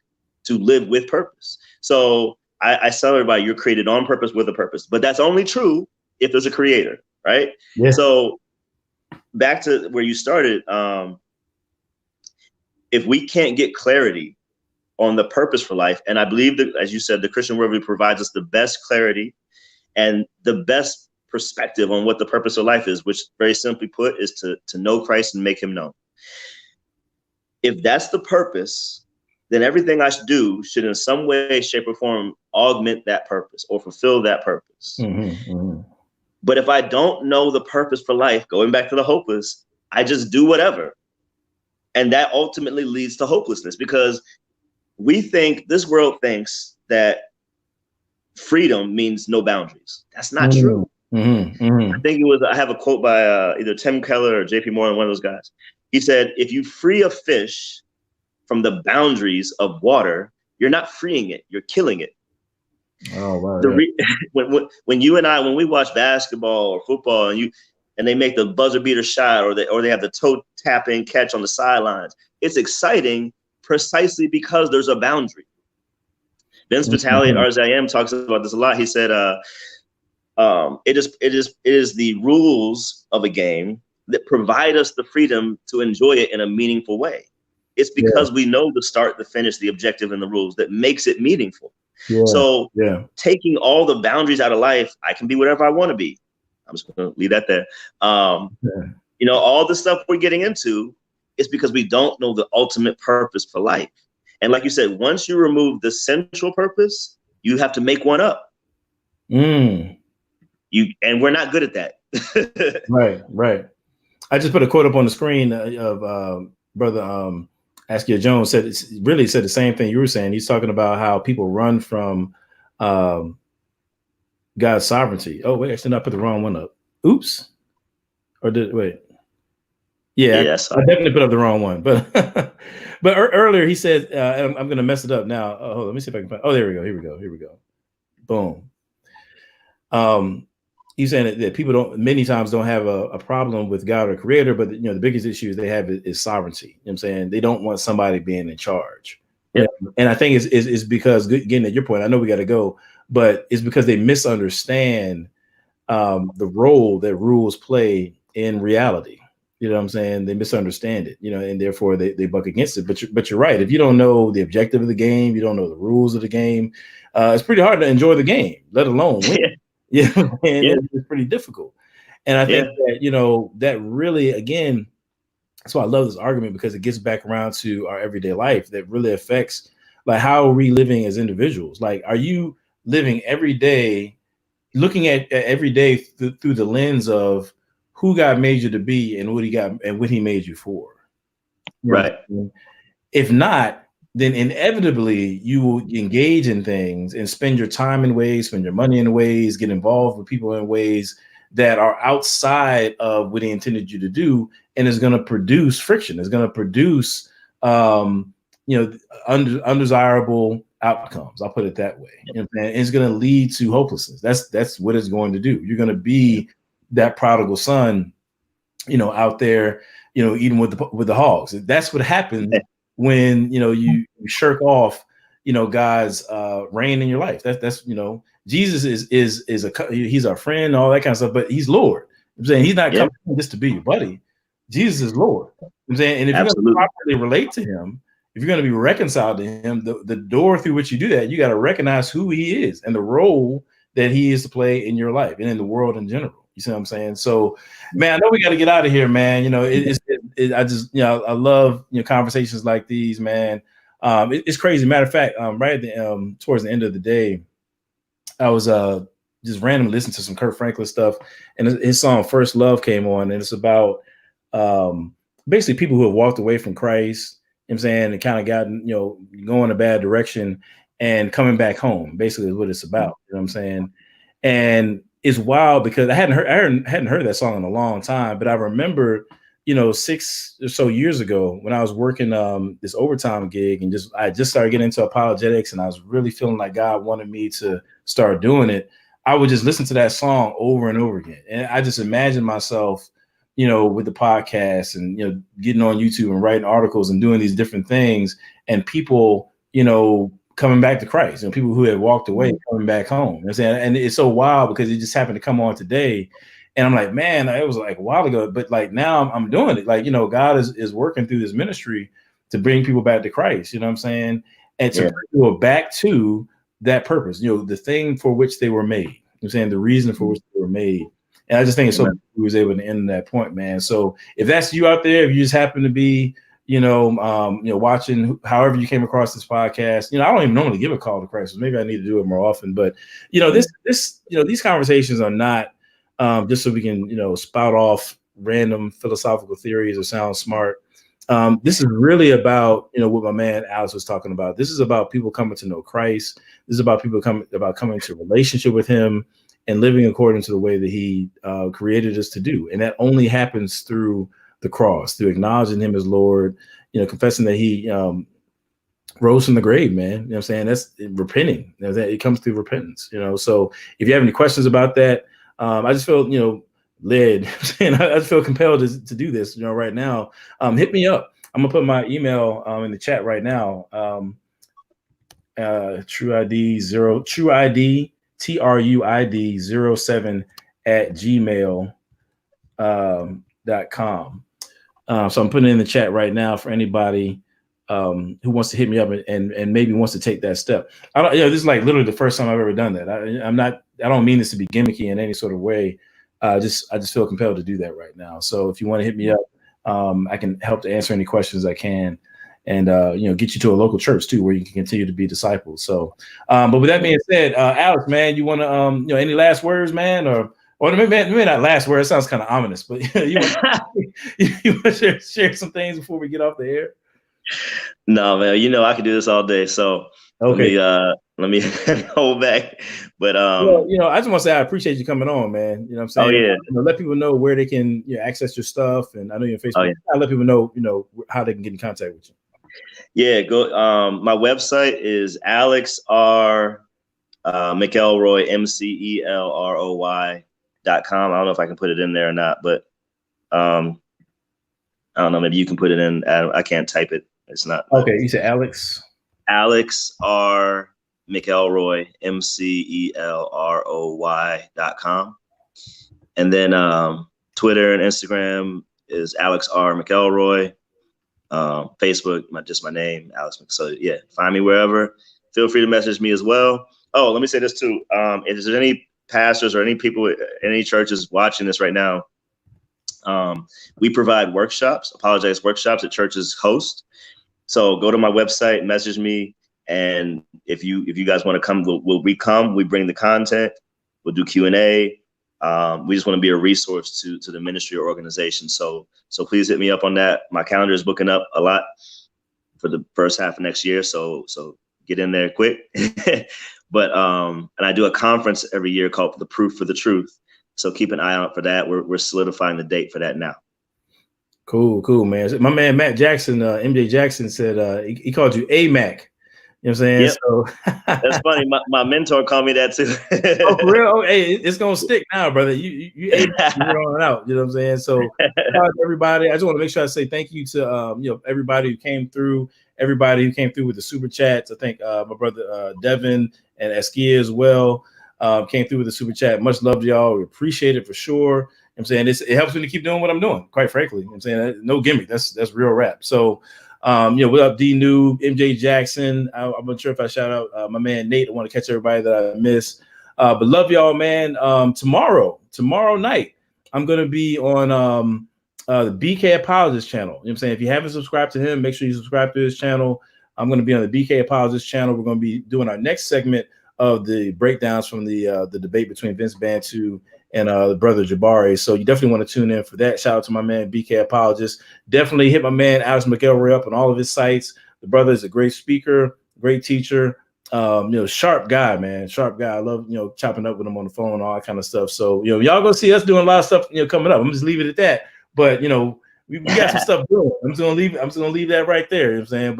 B: live with purpose. So I tell everybody, you're created on purpose with a purpose, but that's only true if there's a creator, right? Yeah. So back to where you started, if we can't get clarity on the purpose for life, and I believe that, as you said, the Christian worldview provides us the best clarity and the best perspective on what the purpose of life is, which very simply put is to know Christ and make him known. If that's the purpose, then everything I should do should in some way, shape, or form augment that purpose or fulfill that purpose. But if I don't know the purpose for life, going back to the hopeless, I just do whatever. And that ultimately leads to hopelessness, because this world thinks that freedom means no boundaries. That's not true. I think I have a quote by either Tim Keller or JP Morgan, one of those guys. He said, if you free a fish from the boundaries of water, you're not freeing it, you're killing it.
A: Oh, wow.
B: When you and I, when we watch basketball or football and they make the buzzer beater shot, or they have the toe tapping catch on the sidelines, it's exciting precisely because there's a boundary. Vince Vitale at RZIM talks about this a lot. He said, it is the rules of a game that provide us the freedom to enjoy it in a meaningful way. It's because we know the start, the finish, the objective, and the rules that makes it meaningful. So taking all the boundaries out of life, I can be whatever I want to be. I'm just going to leave that there. All the stuff we're getting into is because we don't know the ultimate purpose for life. And like you said, once you remove the central purpose, you have to make one up. And we're not good at that.
A: Right. I just put a quote up on the screen of Brother Askia Jones said the same thing you were saying. He's talking about how people run from God's sovereignty. Oh, wait, actually, I put the wrong one up. Oops. Or wait. Yeah, I definitely put up the wrong one. But but earlier he said, I'm going to mess it up now. Oh, let me see if I can find. Oh, there we go. Here we go. Boom. He's saying that people many times don't have a problem with God or creator, but the biggest issue they have is sovereignty. You know what I'm saying? They don't want somebody being in charge. Yeah. And I think it's because, getting at your point, I know we got to go, but it's because they misunderstand the role that rules play in reality. You know what I'm saying? They misunderstand it, and therefore they buck against it. But you're right. If you don't know the objective of the game, you don't know the rules of the game, it's pretty hard to enjoy the game, let alone win. It's pretty difficult. And I think that, that really, again, that's why I love this argument, because it gets back around to our everyday life that really affects, like, how are we living as individuals? Like, are you living every day, looking at every day through the lens of who God made you to be and what he made you for?
B: Right.
A: If not, then inevitably you will engage in things and spend your time in ways, spend your money in ways, get involved with people in ways that are outside of what he intended you to do, and is going to produce friction. It's going to produce, undesirable outcomes. I'll put it that way. And it's going to lead to hopelessness. That's what it's going to do. You're going to be that prodigal son, out there, eating with the hogs. That's what happens when you shirk off God's reign in your life. That's Jesus he's our friend, all that kind of stuff, but he's Lord. I'm saying he's not coming just to be your buddy. Jesus is Lord. I'm saying, and if you're going to properly relate to him, if you're going to be reconciled to him, the door through which you do that, you got to recognize who he is and the role that he is to play in your life and in the world in general. You see what I'm saying? So, man, I know we got to get out of here, man. I love conversations like these, man. It's crazy. Matter of fact, right at towards the end of the day, I was just randomly listening to some Kirk Franklin stuff, and his song "First Love" came on, and it's about basically people who have walked away from Christ. You know what I'm saying, and kind of gotten going a bad direction and coming back home. Basically, is what it's about. You know what I'm saying? And it's wild because I hadn't heard that song in a long time, but I remember, 6 or so years ago when I was working this overtime gig, and I just started getting into apologetics, and I was really feeling like God wanted me to start doing it. I would just listen to that song over and over again, and I just imagined myself, with the podcast and getting on YouTube and writing articles and doing these different things, and people, coming back to Christ, people who had walked away coming back home. You know what I'm saying? And it's so wild because it just happened to come on today. And I'm like, man, it was like a while ago, but like now I'm doing it. Like, God is working through this ministry to bring people back to Christ, you know what I'm saying? And to bring people back to that purpose, the thing for which they were made. You know what I'm saying? The reason for which they were made. And I just think it's so cool we was able to end that point, man. So if that's you out there, if you just happen to be watching, however you came across this podcast, I don't even normally give a call to Christ. So maybe I need to do it more often. But these conversations are not just so we can, spout off random philosophical theories or sound smart. This is really about, what my man Alex was talking about. This is about people coming to know Christ. This is about people coming to relationship with him and living according to the way that he created us to do. And that only happens through the cross, through acknowledging him as Lord, confessing that he rose from the grave, man. You know what I'm saying? That's repenting. That it comes through repentance, So if you have any questions about that, I just feel, led, and I just feel compelled to do this, right now. Hit me up. I'm gonna put my email in the chat right now. Tru-ID TRUID 07 at gmail.com. So I'm putting it in the chat right now for anybody who wants to hit me up and maybe wants to take that step. This is like literally the first time I've ever done that. I don't mean this to be gimmicky in any sort of way. I just feel compelled to do that right now. So if you want to hit me up, I can help to answer any questions I can, and get you to a local church too, where you can continue to be disciples. So, but with that being said, Alex, man, you want to any last words, man, or maybe not last words? It sounds kind of ominous, but you want to share some things before we get off the air?
B: No, man, I could do this all day. So
A: okay.
B: Let me hold back. But
A: I just want to say I appreciate you coming on, man. You know what I'm saying?
B: Oh yeah.
A: Let people know where they can access your stuff, and I know you're on Facebook. Oh, yeah. I let people know how they can get in contact with you.
B: Yeah, go. My website is Alex R. McElroy McElroy.com. I don't know if I can put it in there or not, but I don't know. Maybe you can put it in. I can't type it. It's not.
A: Okay, you said Alex.
B: Alex R. McElroy McElroy.com. And then Twitter and Instagram is Alex R. McElroy. Facebook, just my name, Alex. So yeah, find me wherever. Feel free to message me as well. Oh, let me say this too. If there's any pastors or any people, any churches watching this right now, we provide workshops, apologetics workshops that churches host. So go to my website, message me, and if you guys want to come, we come. We bring the content. We'll do Q&A. We just want to be a resource to the ministry or organization. So please hit me up on that. My calendar is booking up a lot for the first half of next year. So get in there quick. But and I do a conference every year called The Proof for the Truth. So keep an eye out for that. We're solidifying the date for that now.
A: Cool, man. My man Matt Jackson, MJ Jackson said he called you A-Mac. You know what I'm saying?
B: Yep.
A: So
B: that's funny. My mentor called me that too.
A: Oh, for real? Oh, hey, it's gonna stick now, brother. You on out. You know what I'm saying? So everybody, I just want to make sure I say thank you to everybody who came through, with the super chats. I think my brother Devin and Askia as well came through with the super chat. Much love to y'all. We appreciate it for sure. You know what I'm saying it helps me to keep doing what I'm doing, quite frankly. You know what I'm saying no gimmick. That's real rap. So what up, D Noob, MJ Jackson? I'm not sure if I shout out my man Nate. I want to catch everybody that I miss. But love y'all, man. Tomorrow night, I'm gonna be on the BK Apologetics channel. You know what I'm saying? If you haven't subscribed to him, make sure you subscribe to his channel. I'm gonna be on the BK Apologetics channel. We're gonna be doing our next segment of the breakdowns from the debate between Vince Bantu and the brother Jabari. So you definitely want to tune in for that. Shout out to my man BK Apologist. Definitely hit my man Alex McElroy up on all of his sites. The brother is a great speaker, great teacher. Sharp guy, man. Sharp guy. I love, chopping up with him on the phone, all that kind of stuff. So, y'all gonna see us doing a lot of stuff, coming up. I'm just leave it at that. But, we got some stuff doing. I'm just gonna leave that right there. You know what I'm saying?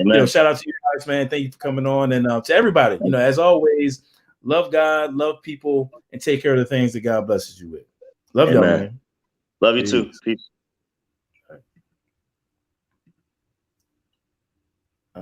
A: But shout out to you guys, man. Thank you for coming on. And to everybody, as always, love God, love people, and take care of the things that God blesses you with. Love y'all, man.
B: Love you too. Peace.